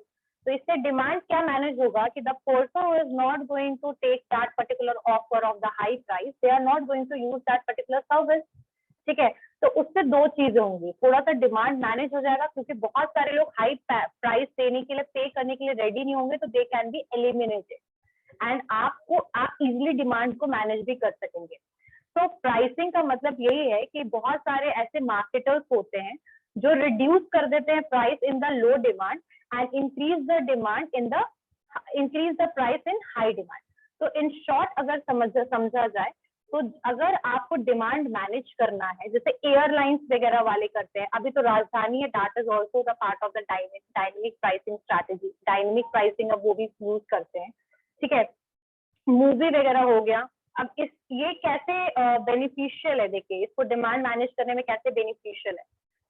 तो इससे डिमांड क्या मैनेज होगा कि the person who is not going to take that particular offer of the high price, they are not going to use that particular service, ठीक है। तो उससे दो चीजें होंगी, थोड़ा सा डिमांड मैनेज हो जाएगा, क्योंकि बहुत सारे लोग हाई प्राइस देने के लिए, पे करने के लिए रेडी नहीं होंगे, तो they can be eliminated and आप इजिली डिमांड को मैनेज भी कर सकेंगे। तो प्राइसिंग का मतलब यही है कि बहुत सारे ऐसे मार्केटर्स होते हैं जो रिड्यूस कर देते हैं price in the low demand and increase the price in high demand. तो इन शॉर्ट अगर समझा जाए, तो अगर आपको डिमांड मैनेज करना है, जैसे एयरलाइंस वगैरह वाले करते हैं, अभी तो राजधानी है, that is also the part of the dynamic pricing strategy, dynamic pricing अब वो भी यूज करते हैं, ठीक है। मूवी वगैरह हो गया। अब ये कैसे बेनिफिशियल है, देखिए इसको डिमांड मैनेज करने में कैसे बेनिफिशियल है।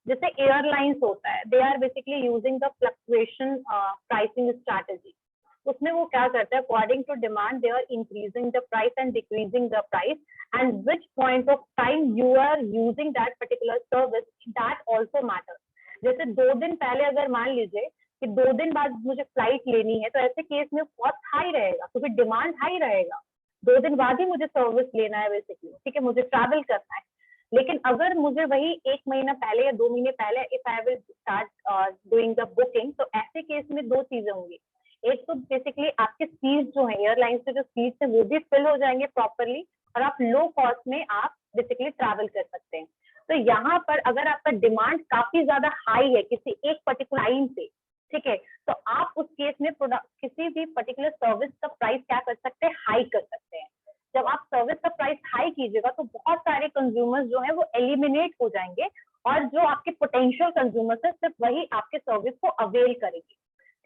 जैसे एयरलाइंस होता है, they are basically using the fluctuation pricing strategy. उसमें वो क्या करते हैं, according to demand they are increasing the price and decreasing the price, and which point of time you are using that particular service, that also matters. जैसे 2 दिन पहले अगर मान लीजिए कि 2 दिन बाद मुझे फ्लाइट लेनी है, तो ऐसे केस में कॉस्ट हाई रहेगा, क्योंकि डिमांड हाई रहेगा, 2 दिन बाद ही मुझे सर्विस लेना है बेसिकली, ठीक है, मुझे ट्रैवल करना है। लेकिन अगर मुझे वही 1 महीना पहले या 2 महीने पहले if I will start doing the booking, तो ऐसे केस में 2 चीजें होंगी। एक तो बेसिकली आपके सीट्स जो है, एयरलाइंस के जो सीट्स है वो भी फिल हो जाएंगे प्रॉपरली, और आप लो कॉस्ट में आप बेसिकली ट्रैवल कर सकते हैं। तो यहाँ पर अगर आपका डिमांड काफी ज्यादा हाई है किसी एक पर्टिकुलर टाइम पे, ठीक है, तो आप उस केस में किसी भी पर्टिकुलर सर्विस का प्राइस क्या कर सकते हैं, हाई कर सकते हैं। जब आप सर्विस का प्राइस हाई कीजिएगा, तो बहुत सारे कंज्यूमर्स जो है वो एलिमिनेट हो जाएंगे, और जो आपके पोटेंशियल कंज्यूमर्स है सिर्फ वही आपके सर्विस को अवेल करेंगे,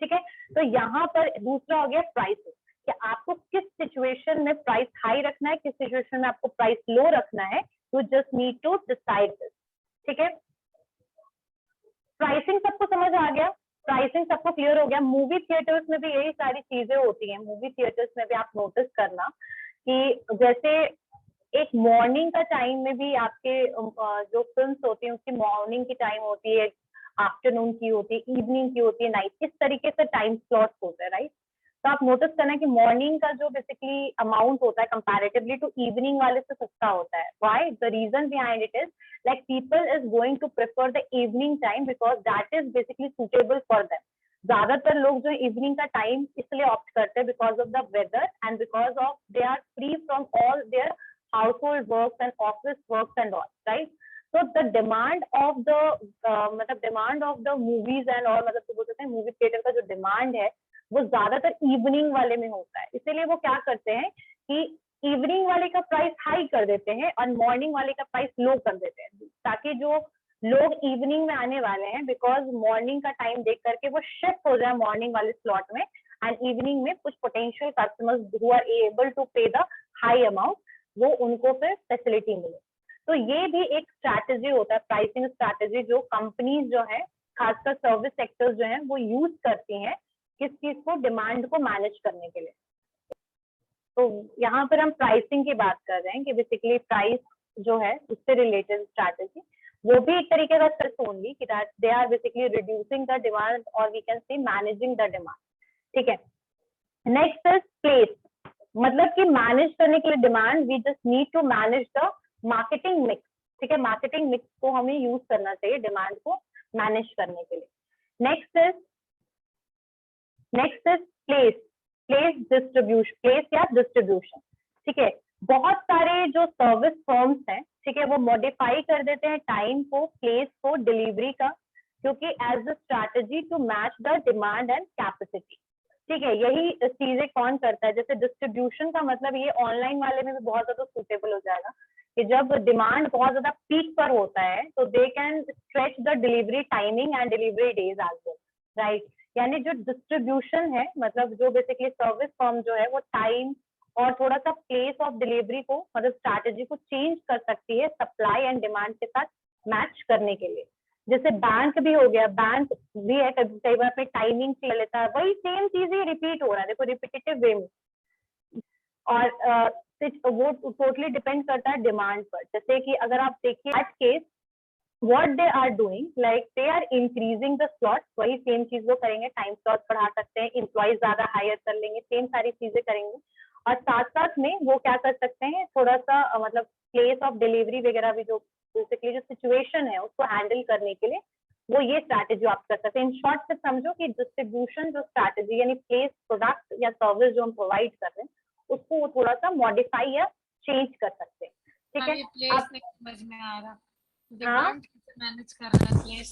ठीक है। तो यहाँ पर दूसरा हो गया प्राइसिंग, कि आपको किस सिचुएशन में प्राइस हाई रखना है, किस सिचुएशन में आपको प्राइस लो रखना है, you just need to decide this, ठीक है। प्राइसिंग सबको समझ आ गया, प्राइसिंग सबको क्लियर हो गया। मूवी थिएटर्स में भी यही सारी चीजें होती हैं। मूवी थिएटर्स में भी आप नोटिस करना कि जैसे एक मॉर्निंग का टाइम में भी आपके जो फिल्म्स होती हैं उसकी मॉर्निंग की टाइम होती है, आफ्टरनून की होती है, इवनिंग की होती है, नाइट, इस तरीके से टाइम स्लॉट्स होते हैं, राइट। तो आप नोटिस करना कि मॉर्निंग का जो बेसिकली अमाउंट होता है कंपैरेटिवली टू इवनिंग वाले से सस्ता होता है। Why? The reason behind it is like people is going to prefer the evening time because that is basically suitable for them. ज्यादातर लोग जो इवनिंग का टाइम इसलिए ऑप्ट करते हैं because of the weather and because of they are free from all their household works and office works and all, right. तो द डिमांड ऑफ द मतलब demand of the movies and all, मतलब तो बोलते हैं मूवी थिएटर का जो डिमांड है वो ज्यादातर इवनिंग वाले में होता है। इसीलिए वो क्या करते हैं कि इवनिंग वाले का प्राइस हाई कर देते हैं और मॉर्निंग वाले का प्राइस लो कर देते हैं, ताकि जो लोग इवनिंग में आने वाले हैं बिकॉज मॉर्निंग का टाइम देख करके वो शिफ्ट हो जाए मॉर्निंग वाले स्लॉट में, एंड इवनिंग में कुछ potential customers who are able to pay the high amount, वो उनको फिर फैसिलिटी मिले। तो ये भी एक स्ट्रैटेजी होता है, प्राइसिंग स्ट्रैटेजी, जो कंपनीज जो है खासकर सर्विस सेक्टर्स जो है वो यूज करती हैं किस चीज को, डिमांड को मैनेज करने के लिए। तो यहाँ पर हम प्राइसिंग की बात कर रहे हैं कि बेसिकली प्राइस जो है उससे रिलेटेड स्ट्रैटेजी, वो भी एक तरीके का सेल्फ ओनली कि that they are basically reducing the demand और we can say managing the demand. ठीक है, नेक्स्ट इज प्लेस, मतलब कि मैनेज करने के लिए demand we just need to manage the marketing mix. ठीक है, मार्केटिंग मिक्स को हमें यूज करना चाहिए डिमांड को मैनेज करने के लिए। Next is place, place distribution, place या डिस्ट्रीब्यूशन। ठीक है, बहुत सारे जो सर्विस फर्म्स हैं, ठीक है, वो मॉडिफाई कर देते हैं टाइम को, प्लेस को, डिलीवरी का, क्योंकि as a strategy to match the demand and capacity. ठीक है, यही चीजें कौन करता है, जैसे डिस्ट्रीब्यूशन का मतलब ये ऑनलाइन वाले में भी बहुत ज्यादा सुटेबल हो जाएगा कि जब डिमांड बहुत ज्यादा पीक पर होता है तो they can stretch the delivery timing and delivery days as well, right. यानी जो डिस्ट्रीब्यूशन है, मतलब जो बेसिकली सर्विस फर्म जो है वो टाइम और थोड़ा सा प्लेस ऑफ डिलीवरी को, मतलब स्ट्रैटेजी को चेंज कर सकती है सप्लाई एंड डिमांड के साथ मैच करने के लिए। जैसे बैंक भी हो गया, बैंक भी है कई बार अपनी टाइमिंग ले लेता है, वही सेम चीज ही रिपीट हो रहा है, देखो रिपीटेटिव वे में, और वो टोटली डिपेंड करता है डिमांड पर। जैसे कि अगर आप देखिए that case what they are doing, like they are increasing the slots, वही सेम चीज वो करेंगे, टाइम स्लॉट बढ़ा सकते हैं, एम्प्लॉय ज्यादा हायर कर लेंगे, सेम सारी चीजें करेंगे, और साथ साथ में वो क्या कर सकते हैं, थोड़ा सा मतलब प्लेस ऑफ डिलीवरी वगैरह भी, जो बेसिकली जो सिचुएशन है उसको हैंडल करने के लिए वो ये स्ट्रैटेजी आप कर सकते हैं। इन शॉर्ट से समझो कि डिस्ट्रीब्यूशन जो स्ट्रैटेजी यानी प्लेस, प्रोडक्ट या सर्विस जो हम प्रोवाइड कर रहे हैं उसको वो थोड़ा सा मॉडिफाई या चेंज कर सकते हैं। ठीक है, प्लेस नहीं समझ में आ रहा, डिमांड कैसे मैनेज कर रहा है प्लेस?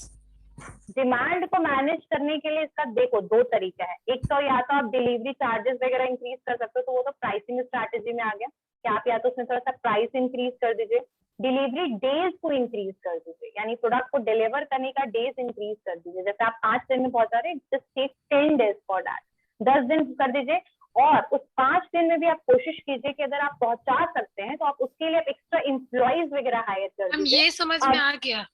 डिमांड को मैनेज करने के लिए इसका देखो दो तरीका है, एक तो या तो आप डिलीवरी चार्जेस वगैरह इंक्रीज कर सकते हो, तो वो तो प्राइसिंग स्ट्रैटेजी में आ गया कि आप या तो उसमें थोड़ा सा प्राइस इंक्रीज कर दीजिए, डिलीवरी डेज को इंक्रीज कर दीजिए, यानी प्रोडक्ट को डिलीवर करने का डेज इंक्रीज कर दीजिए। जैसे आप 5 दिन में पहुंचा रहे, just take 10 days for that, 10 दिन कर दीजिए, और उस 5 दिन में भी आप कोशिश कीजिए कि अगर आप पहुंचा सकते हैं तो आप उसके लिए एक्स्ट्रा एम्प्लॉइज वगैरह हायर कर दीजिए। ये समझ में आ गया,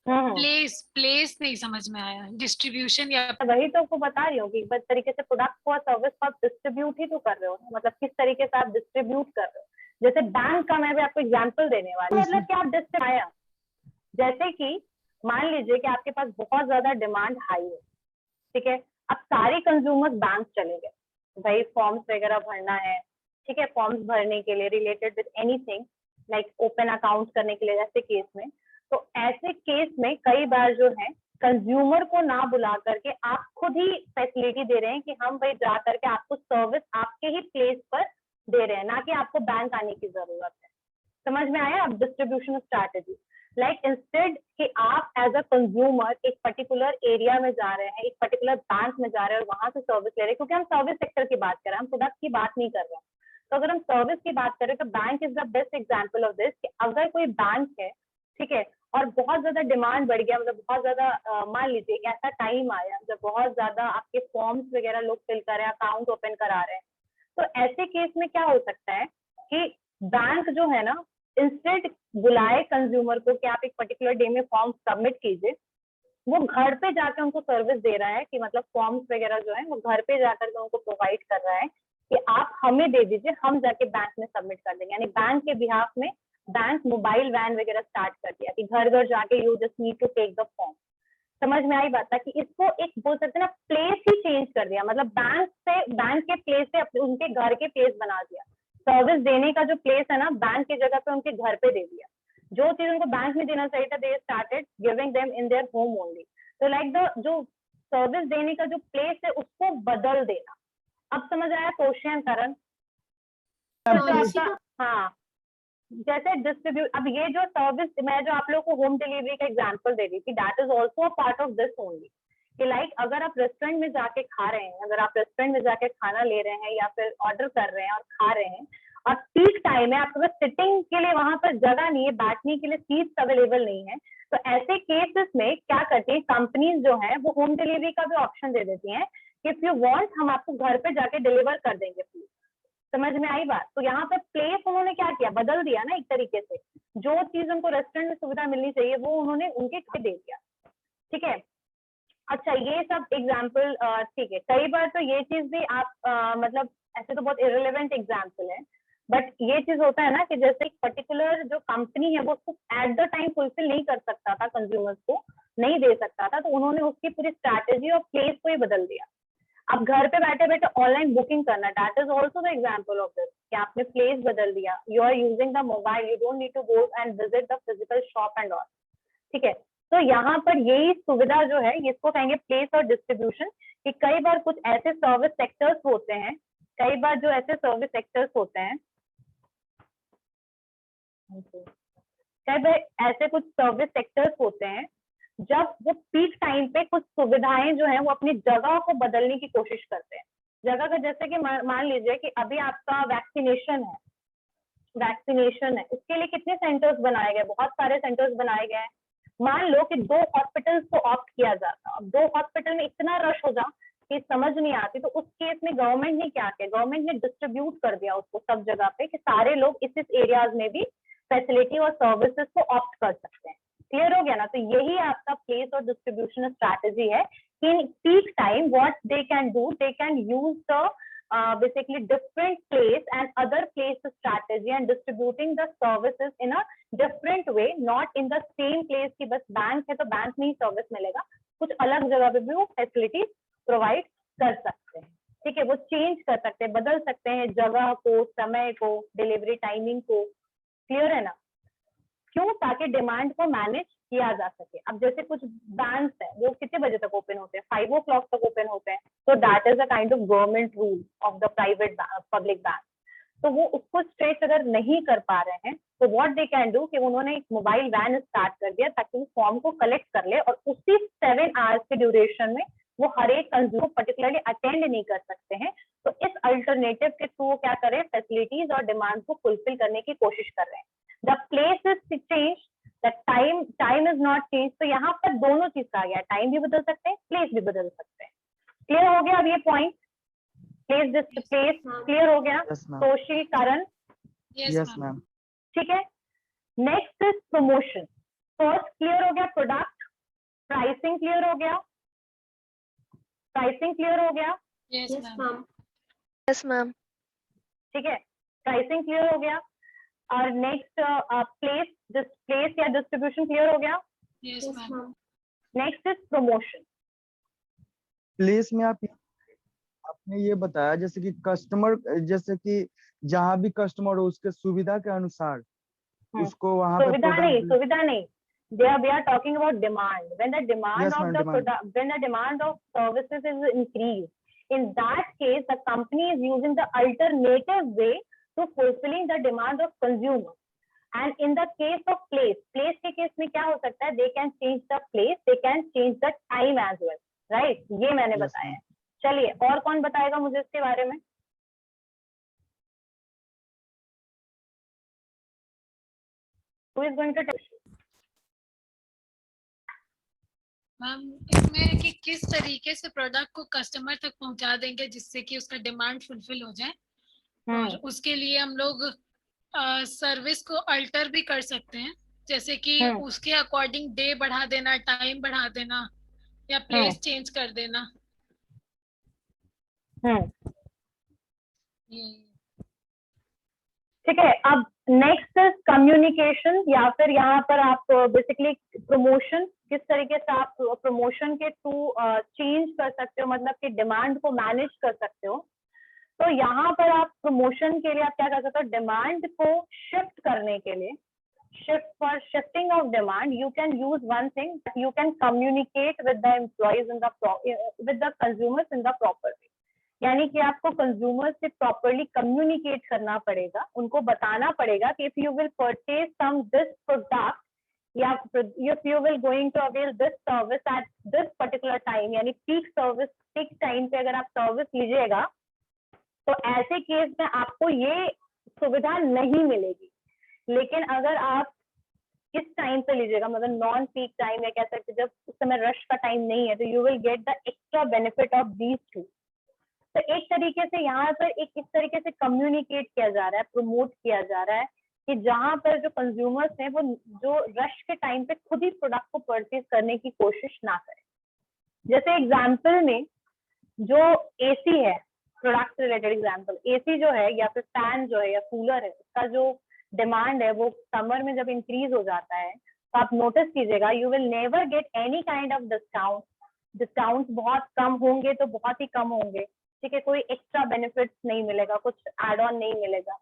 प्लेस नहीं समझ में आया, डिस्ट्रीब्यूशन या वही तो आपको बता रही हूँ कि इस तरीके से प्रोडक्ट को और सर्विस को आप डिस्ट्रीब्यूट ही तो कर रहे हो, मतलब किस तरीके से आप डिस्ट्रीब्यूट कर रहे हो। जैसे बैंक का मैं भी आपको एग्जांपल देने वाली, मतलब कि आप डिस्ट्रीब्यूट, जैसे कि मान लीजिए कि आपके पास बहुत ज्यादा डिमांड हाई है, ठीक है, अब सारे कंज्यूमर्स बैंक चले गए, भाई फॉर्म्स वगैरह भरना है, ठीक है, फॉर्म्स भरने के लिए related with anything like open account करने के लिए, ऐसे केस में, तो ऐसे केस में कई बार जो है कंज्यूमर को ना बुला करके आप खुद ही फैसिलिटी दे रहे हैं कि हम भाई जा करके आपको सर्विस आपके ही प्लेस पर दे रहे हैं, ना कि आपको बैंक आने की जरूरत है। समझ में आया? आप डिस्ट्रीब्यूशन स्ट्रैटेजी, लाइक इंस्टेड कि आप एज अ कंज्यूमर एक पर्टिकुलर एरिया में जा रहे हैं, एक पर्टिकुलर बैंक में जा रहे हैं और वहां से सर्विस ले रहे हैं, क्योंकि हम सर्विस सेक्टर की बात कर रहे हैं, हम प्रोडक्ट की बात नहीं कर रहे हैं। तो अगर हम सर्विस की बात करें तो bank is the best example of this, कि अगर कोई बैंक है, ठीक है, और बहुत ज्यादा डिमांड बढ़ गया, मतलब बहुत ज्यादा मान लीजिए ऐसा टाइम आया जब बहुत ज्यादा आपके फॉर्म्स वगैरह लोग फिल कर रहे हैं, अकाउंट ओपन करा रहे हैं, तो ऐसे केस में क्या हो सकता है कि बैंक जो है ना, इंस्टेंट बुलाए कंज्यूमर को कि आप एक पर्टिकुलर डे में फॉर्म सबमिट कीजिए, वो घर पे जाकर उनको सर्विस दे रहा है कि मतलब फॉर्म्स वगैरह जो है वो घर पे जाकर के उनको प्रोवाइड कर रहा है कि आप हमें दे दीजिए, हम जाके बैंक में सबमिट कर देंगे। यानी बैंक के बिहाफ में बैंक मोबाइल वैन वगैरह स्टार्ट कर दिया कि घर घर जाके you just need to take the form. समझ में आई बात? कि इसको एक बोल सकते हैं ना, प्लेस ही चेंज कर दिया, मतलब बैंक के प्लेस से उनके घर के प्लेस बना दिया। सर्विस देने का जो प्लेस है ना, बैंक की जगह पे उनके घर पे दे दिया। जो चीज उनको बैंक में देना चाहिए था, they started giving them in their home only. तो लाइक द जो सर्विस देने का जो प्लेस है उसको बदल देना। अब समझ आया क्वेश्चन करण? हाँ, जैसे डिस्ट्रीब्यूट, अब ये जो सर्विस मैं जो आप लोग को होम डिलीवरी का एग्जांपल दे रही थी, that is also a part of this only, कि लाइक अगर आप रेस्टोरेंट में जाके खा रहे हैं, अगर आप रेस्टोरेंट में जाके खाना ले रहे हैं या फिर ऑर्डर कर रहे हैं और खा रहे हैं, और पीक टाइम है, आपके पास सिटिंग के लिए वहां पर जगह नहीं है, बैठने के लिए सीट्स अवेलेबल नहीं है, तो ऐसे केसेस में क्या करती है कंपनीज जो है वो होम डिलीवरी का भी ऑप्शन दे देती हैं कि इफ यू वांट हम आपको घर पे जाके डिलीवर कर देंगे फूड। समझ में आई बात? तो यहाँ पे प्लेस उन्होंने क्या किया, बदल दिया ना एक तरीके से, जो चीज उनको रेस्टोरेंट में सुविधा मिलनी चाहिए वो उन्होंने उनके घर दे दिया। ठीक है, अच्छा ये सब एग्जाम्पल ठीक है, कई बार तो ये चीज भी आप मतलब ऐसे तो बहुत इरेलेवेंट एग्जाम्पल है, बट ये चीज होता है ना कि जैसे एक पर्टिकुलर जो कंपनी है वो उसको एट द टाइम फुलफिल नहीं कर सकता था, कंज्यूमर्स को नहीं दे सकता था, तो उन्होंने उसकी पूरी स्ट्रैटेजी और प्लेस को ही बदल दिया। अब घर पे बैठे बैठे ऑनलाइन बुकिंग करना, that is also the example of this, कि आपने प्लेस बदल दिया, you are using the mobile, you don't need to go and visit the physical shop and all. ठीक है, तो यहाँ पर यही सुविधा जो है इसको कहेंगे प्लेस और डिस्ट्रीब्यूशन, कि कई बार कुछ ऐसे सर्विस सेक्टर्स होते हैं, कई बार जो ऐसे सर्विस सेक्टर्स होते हैं, कई बार ऐसे कुछ सर्विस सेक्टर्स होते हैं जब वो पीक टाइम पे कुछ सुविधाएं जो है वो अपनी जगह को बदलने की कोशिश करते हैं। जगह का जैसे कि मान लीजिए कि अभी आपका वैक्सीनेशन है, उसके लिए कितने सेंटर्स बनाए गए, बहुत सारे सेंटर्स बनाए गए हैं। मान लो कि 2 हॉस्पिटल्स को ऑप्ट किया जाता, अब 2 हॉस्पिटल में इतना रश हो जा कि समझ नहीं आती, तो उस केस में गवर्नमेंट ने क्या किया, गवर्नमेंट ने डिस्ट्रीब्यूट कर दिया उसको सब जगह पे कि सारे लोग इस एरियाज में भी फैसिलिटी और सर्विसेज को ऑप्ट कर सकते हैं। क्लियर हो गया ना? तो यही आपका प्लेस और डिस्ट्रीब्यूशन स्ट्रैटेजी है कि in peak time what they can do, they can use the basically different place and other place strategy and distributing the services in a different way, not in the same place कि बस बैंक है तो बैंक में ही सर्विस मिलेगा, कुछ अलग जगह पे भी वो फैसिलिटी प्रोवाइड कर सकते हैं। ठीक है, वो चेंज कर सकते हैं, बदल सकते हैं जगह को, समय को, डिलीवरी टाइमिंग को। क्लियर है ना? क्यों? ताकि डिमांड को मैनेज किया जा सके। अब जैसे कुछ बैंक्स है वो कितने बजे तक ओपन होते हैं, 5 o'clock तक ओपन होते हैं, तो that is a kind of government rule of the private public bank. तो वो उसको स्ट्रेट अगर नहीं कर पा रहे हैं तो व्हाट दे कैन डू कि उन्होंने एक मोबाइल वैन स्टार्ट कर दिया ताकि वो फॉर्म को कलेक्ट कर ले और उसी 7 आवर्स के ड्यूरेशन में वो हर एक कंज्यूमर पर्टिकुलरली अटेंड नहीं कर सकते हैं। तो इस अल्टरनेटिव के थ्रू वो क्या करें, फैसिलिटीज और डिमांड को फुलफिल करने की कोशिश कर रहे हैं। The place is change, the time is not change. तो यहाँ पर दोनों चीज का आ गया, टाइम भी बदल सकते हैं, प्लेस भी बदल सकते हैं। क्लियर हो गया अब ये पॉइंट? प्लेस क्लियर हो गया? सोशीकरण, यस मैम। ठीक है। Next is promotion. First clear हो गया, प्रोडक्ट, प्राइसिंग क्लियर हो गया, प्राइसिंग क्लियर हो गया, यस मैम, यस मैम, ठीक है, प्राइसिंग क्लियर हो गया। और नेक्स्ट प्लेस या डिस्ट्रीब्यूशन क्लियर हो गया, yes ma'am. Next is promotion. Place में आपने ये बताया जैसे कि कस्टमर, जैसे कि जहाँ भी कस्टमर हो उसके सुविधा के अनुसार उसको वहाँ पे सुविधा नहीं, we are talking about demand. When the demand Yes, of ma'am, the demand. product, when the demand of services is increased, in that case the company is using the alternative way to fulfilling the demand of consumer. And in the case of place के केस में क्या हो सकता है, they can change the place, they can change the time as well, right? ये मैंने Yes, बताया है। चलिए और कौन बताएगा मुझे इसके बारे में? Who is going to tell? Ma'am इसमें कि किस तरीके से प्रोडक्ट को कस्टमर तक पहुंचा देंगे जिससे कि उसका डिमांड फुलफिल हो जाए, और उसके लिए हम लोग सर्विस को अल्टर भी कर सकते हैं, जैसे कि उसके अकॉर्डिंग डे बढ़ा देना, टाइम बढ़ा देना, या प्लेस चेंज कर देना। ठीक है, अब नेक्स्ट इज कम्युनिकेशन, या फिर यहाँ पर आप बेसिकली प्रमोशन, किस तरीके से आप प्रमोशन के थ्रू चेंज कर सकते हो, मतलब कि डिमांड को मैनेज कर सकते हो। तो यहाँ पर आप प्रमोशन के लिए आप क्या कर सकते हो, डिमांड को शिफ्ट करने के लिए, for shifting of demand you can use one thing, you can communicate with the employees with the consumers in the proper way. यानी कि आपको कंज्यूमर से प्रॉपरली कम्युनिकेट करना पड़ेगा, उनको बताना पड़ेगा कि if you will purchase some this product या if you will going to avail this service at this particular time, यानी पीक सर्विस, पीक टाइम पे अगर आप सर्विस लीजिएगा तो ऐसे केस में आपको ये सुविधा नहीं मिलेगी। लेकिन अगर आप इस टाइम पे लीजिएगा, मतलब नॉन पीक टाइम या कह सकते जब उस समय रश का टाइम नहीं है, तो you will get the extra benefit of these two. तो एक तरीके से यहाँ पर एक इस तरीके से कम्युनिकेट किया जा रहा है, प्रमोट किया जा रहा है कि जहां पर जो कंज्यूमर्स हैं वो जो रश के टाइम पे खुद ही प्रोडक्ट को परचेज करने की कोशिश ना करें। जैसे एग्जाम्पल में जो एसी है, प्रोडक्ट रिलेटेड एग्जाम्पल, एसी जो है या फिर फैन जो है या कूलर है, उसका जो डिमांड है वो समर में जब इंक्रीज हो जाता है तो आप नोटिस कीजिएगा you will never get any kind of discount. Discount बहुत कम होंगे तो बहुत ही कम होंगे, ठीक है, कोई एक्स्ट्रा बेनिफिट्स नहीं मिलेगा, कुछ एड ऑन नहीं मिलेगा।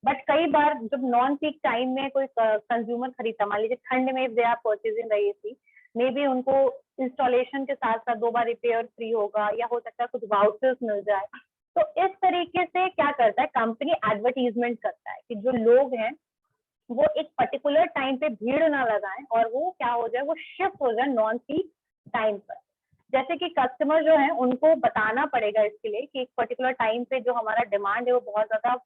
बट कई बार जब नॉन पीक टाइम में कोई कंज्यूमर खरीदता, मान लीजिए ठंड में दे आर परचेजिंग रही थी, मे बी उनको इंस्टॉलेशन के साथ साथ 2 बार रिपेयर फ्री होगा या हो सकता है कुछ वाउचर्स मिल जाए। तो इस तरीके से क्या करता है कंपनी, एडवर्टीजमेंट करता है कि जो लोग हैं वो एक पर्टिकुलर टाइम पे भीड़ ना लगाएं और वो क्या हो जाए, वो शिफ्ट हो जाए नॉन पीक टाइम पर। जैसे कि कस्टमर जो है उनको बताना पड़ेगा इसके लिए कि एक पर्टिकुलर टाइम पे जो हमारा डिमांड है वो बहुत ज्यादा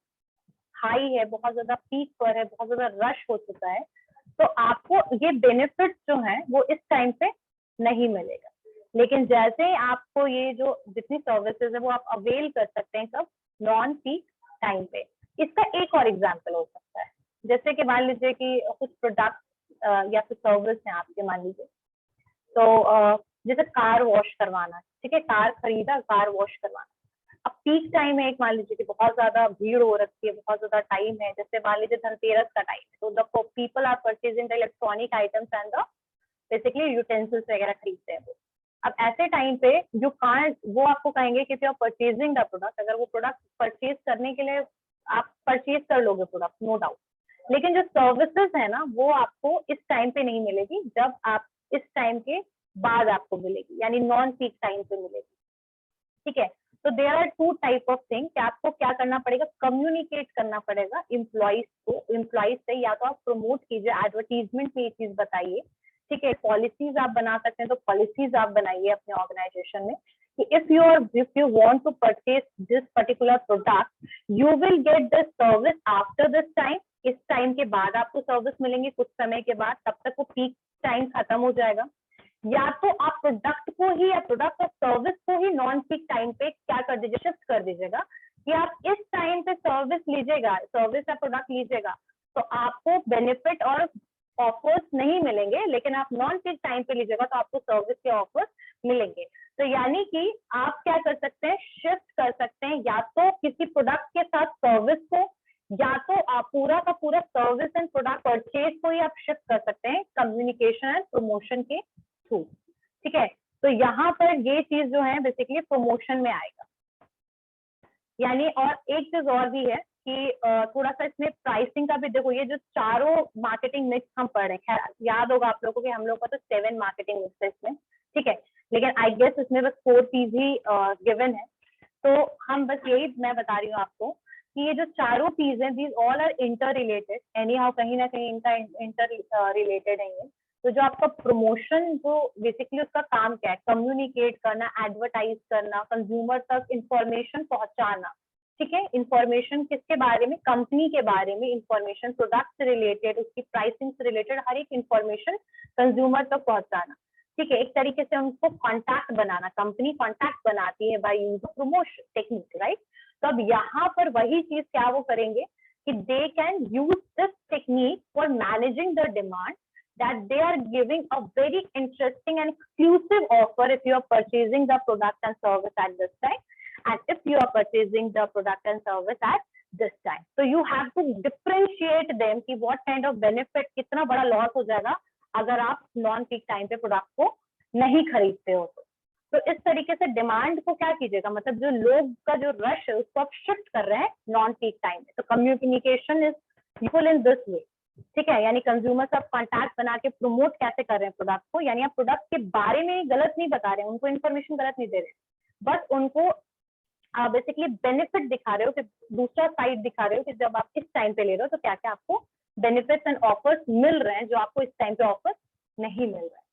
हाई है, बहुत ज्यादा पीक पर है, बहुत ज्यादा रश हो चुका है, तो आपको ये बेनिफिट जो है वो इस टाइम पे नहीं मिलेगा। लेकिन जैसे ही आपको ये जो जितनी सर्विसेज है वो आप अवेल कर सकते हैं कब, नॉन पीक टाइम पे। इसका एक और एग्जांपल हो सकता है, जैसे कि मान लीजिए कि कुछ प्रोडक्ट या फिर सर्विस है आपके, मान लीजिए तो जैसे कार वॉश करवाना, ठीक है, कार खरीदा, कार वॉश करवाना। अब पीक टाइम है, एक मान लीजिए कि बहुत ज्यादा भीड़ हो रखी है, बहुत ज्यादा टाइम है, जैसे मान लीजिए धनतेरस का टाइम है, तो the people are purchasing the electronic items and the basically utensils वगैरह खरीदते हैं वो। अब ऐसे टाइम पे जो कांट वो आपको कहेंगे कि you are purchasing the product, अगर वो प्रोडक्ट परचेज करने के लिए आप परचेज कर लोगे प्रोडक्ट, नो डाउट, लेकिन जो सर्विसेज है ना वो आपको इस टाइम पे नहीं मिलेगी, जब आप इस टाइम के बाद आपको मिलेगी, यानी नॉन पीक टाइम पे मिलेगी, ठीक है। तो there are 2 type of thing कि आपको क्या करना पड़ेगा, कम्युनिकेट करना पड़ेगा एम्प्लॉइज को, एम्प्लॉइज से या तो आप प्रमोट कीजिए, एडवर्टीजमेंट में ये चीज बताइए, ठीक है। पॉलिसीज आप बना सकते हैं, तो पॉलिसीज आप बनाइए अपने ऑर्गेनाइजेशन में कि if you want to purchase this particular product you will get this service after this time, इस टाइम के बाद आपको सर्विस मिलेंगे कुछ समय के बाद, तब तक वो पीक टाइम खत्म हो जाएगा। या तो आप प्रोडक्ट को ही या प्रोडक्ट और सर्विस को ही नॉन पीक टाइम पे क्या कर दीजिए, शिफ्ट कर दीजिएगा कि आप इस टाइम पे सर्विस लीजिएगा, सर्विस या प्रोडक्ट लीजिएगा तो आपको बेनिफिट और ऑफर्स नहीं मिलेंगे, लेकिन आप नॉन पीक टाइम पे लीजिएगा तो आपको सर्विस के ऑफर्स मिलेंगे। तो यानी कि आप क्या कर सकते हैं, शिफ्ट कर सकते हैं या तो किसी प्रोडक्ट के साथ सर्विस को, या तो आप पूरा का पूरा सर्विस एंड प्रोडक्ट परचेज को ही आप शिफ्ट कर सकते हैं कम्युनिकेशन एंड प्रमोशन के थ्रू, ठीक है। तो यहाँ पर ये चीज जो है बेसिकली प्रमोशन में आएगा। यानी और एक चीज और भी है कि थोड़ा सा इसमें प्राइसिंग का भी देखो, ये जो चारों मार्केटिंग मिक्स हम पढ़ रहे हैं, खैर याद होगा आप लोगों को कि हम लोग का तो 7 मार्केटिंग मिक्स है इसमें, ठीक है, लेकिन आई गेस इसमें बस 4 P's ही गिवन है। तो हम बस यही मैं बता रही हूँ आपको कि ये जो चारों P's हैं, these all are interrelated, anyhow कहीं ना कहीं इनका इंटर रिलेटेड है ये। तो जो आपका प्रमोशन जो बेसिकली उसका काम क्या है, कम्युनिकेट करना, एडवर्टाइज करना, कंज्यूमर तक इंफॉर्मेशन पहुंचाना, ठीक है। इंफॉर्मेशन किसके बारे में, कंपनी के बारे में इंफॉर्मेशन, प्रोडक्ट से रिलेटेड, उसकी प्राइसिंग से रिलेटेड हर एक इंफॉर्मेशन कंज्यूमर तक पहुंचाना, ठीक है। एक तरीके से उनको कॉन्टैक्ट बनाना, कंपनी कॉन्टैक्ट बनाती है by use of promotion technique, right. तो अब यहाँ पर वही चीज क्या वो करेंगे कि they can use this technique for managing the demand, that they are giving a very interesting and exclusive offer if you are purchasing the product and service at this time, and if you are purchasing the product and service at this time. So you have to differentiate them कि what kind of benefit, कितना बड़ा लॉस हो जाएगा अगर आप नॉन पीक टाइम पे प्रोडक्ट को नहीं खरीदते हो। तो इस तरीके से डिमांड को क्या कीजिएगा, मतलब जो लोग का जो रश है उसको आप शिफ्ट कर रहे हैं नॉन पीक टाइम में। तो communication is useful in this way, ठीक है। यानी कंज्यूमर से आप कॉन्टैक्ट बना के प्रमोट कैसे कर रहे हैं प्रोडक्ट को, यानी आप प्रोडक्ट के बारे में गलत नहीं बता रहे हैं, उनको इन्फॉर्मेशन गलत नहीं दे रहे हैं, बस उनको बेसिकली बेनिफिट दिखा रहे हो कि दूसरा साइड दिखा रहे हो कि जब आप इस टाइम पे ले रहे हो तो क्या क्या आपको बेनिफिट्स एंड ऑफर्स मिल रहे हैं जो आपको इस टाइम पे ऑफर्स नहीं मिल रहे हैं।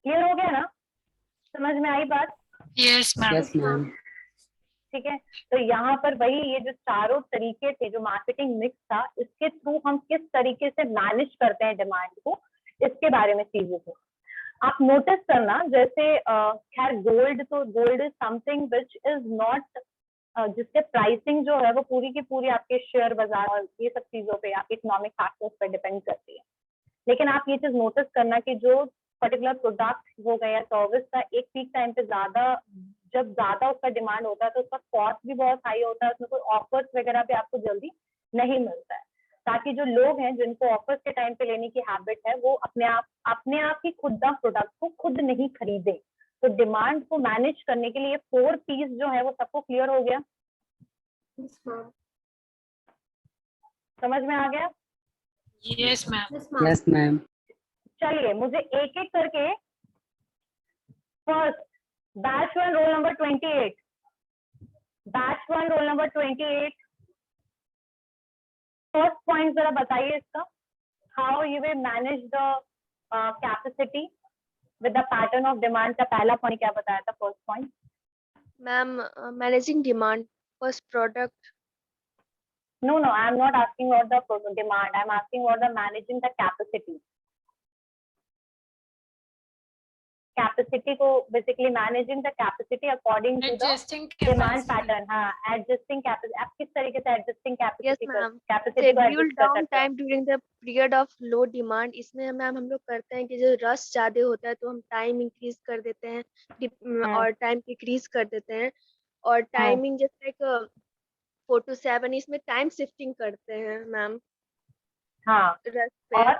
क्लियर हो गया ना, समझ में आई बात? Yes ma'am. Yes ma'am. ठीक है। तो यहाँ पर वही ये जो चारों तरीके थे, जो मार्केटिंग मिक्स था, इसके थ्रू हम किस तरीके से मैनेज करते हैं डिमांड को, इसके बारे में चीजें थी। आप नोटिस करना, जैसे खैर गोल्ड, तो gold is something which is not, जिसके प्राइसिंग जो है वो पूरी की पूरी आपके शेयर बाजार और ये सब चीजों पे, आपके इकोनॉमिक फैक्टर्स पे डिपेंड करती है। लेकिन आप ये चीज नोटिस करना कि जो पर्टिकुलर प्रोडक्ट हो गया या सर्विस का एक पीक टाइम पे जब ज्यादा उसका डिमांड होता है तो उसका कॉस्ट भी बहुत हाई होता है, उसमें कोई ऑफर्स वगैरह भी आपको जल्दी नहीं मिलता है, ताकि जो लोग हैं जिनको ऑफर्स के टाइम पे लेने की हैबिट है वो अपने आप ही खुद द प्रोडक्ट को खुद नहीं खरीदे। तो डिमांड को मैनेज करने के लिए 4 P's जो है वो सबको क्लियर हो गया, Yes, ma'am. समझ में आ गया? Yes ma'am. Yes, ma'am. Yes ma'am. चलिए मुझे एक एक करके, first batch 1 roll number 28, batch 1 roll number 28, first point जरा बताइए इसका, how you will manage the capacity with the pattern of demand का पहला पॉइंट क्या बताया था, first point? Ma'am managing demand first product. No, I am not asking about the demand. I am asking about the managing the capacity. Capacity को basically managing the capacity according to the adjusting demand pattern. हाँ, adjusting capacity. आप किस तरीके से adjusting yes capacity ma'am. capacity को शेड्यूल adjust कर डाउन सकते हो? Time during the period of low demand. इसमें मैम हम लोग करते हैं कि जो रश ज्यादा होता है तो हम टाइम इंक्रीज कर देते हैं और टाइम डिक्रीज कर देते हैं, और टाइमिंग जैसे लाइक 4 to 7 इसमें टाइम शिफ्टिंग करते हैं मैम हाँ, रश पे। और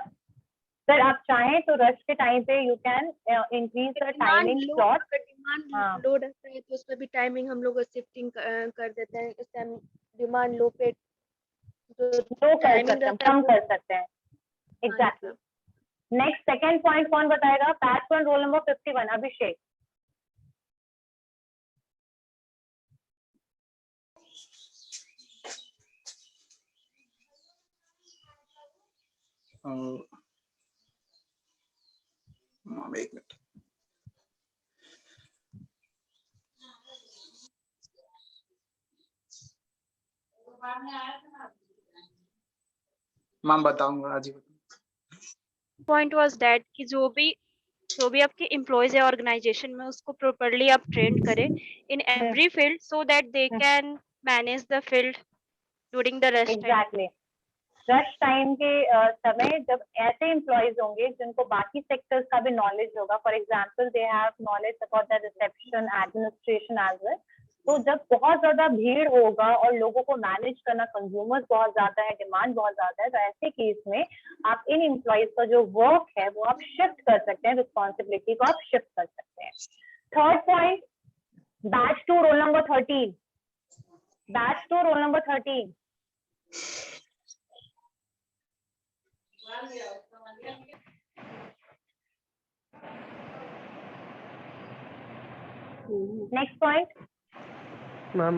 सर आप चाहें तो रश के टाइम पे you can increase the timing slot. अगर डिमांड लो रहता है तो उसमें भी टाइमिंग हम लोग शिफ्टिंग कर देते हैं। इस टाइम डिमांड लो पे जो लो कर टाइमिंग सकते हैं, रहता है कम वो- कर सकते हैं। एग्जैक्टली। नेक्स्ट सेकंड पॉइंट कौन बताएगा? बैच 1 रोल नंबर 51, अभिषेक। एक मिनट। मैम बताऊंगा आज ही। पॉइंट वाज दैट कि जो भी आपके एम्प्लॉयज है ऑर्गेनाइजेशन में उसको प्रॉपर्ली आप ट्रेन करें in every field so that they can manage the field during the rest time. Exactly. Rush time के समय जब ऐसे एम्प्लॉयज होंगे जिनको बाकी सेक्टर्स का भी नॉलेज होगा, for example they have knowledge about the reception, administration as well, तो जब बहुत ज्यादा भीड़ होगा और लोगों को मैनेज करना, कंज्यूमर्स बहुत ज्यादा है, डिमांड बहुत ज्यादा है, तो ऐसे केस में आप इन एम्प्लॉयज का जो वर्क है वो आप शिफ्ट कर सकते हैं, रिस्पॉन्सिबिलिटी को आप शिफ्ट कर सकते हैं। Third point, batch 2 roll number 13, batch 2 roll number 13। Next point. Ma'am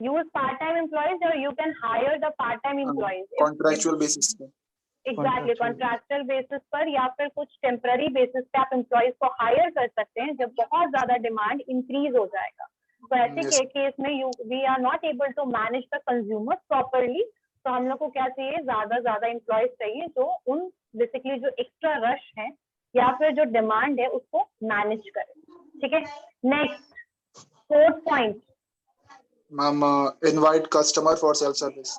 Use part-time employees or you can hire the part-time employees. Contractual basis पे। Exactly, contractual basis पर या फिर कुछ temporary basis पे आप employees को hire कर सकते हैं जब बहुत ज्यादा demand increase हो जाएगा। तो ऐसे केस में we are not able to manage the consumers properly, तो हम लोग को क्या चाहिए, ज्यादा employees चाहिए जो उन basically जो extra rush है या फिर जो demand है उसको manage करें। ठीक है। Next, fourth point. Ma'am invite customer for self service.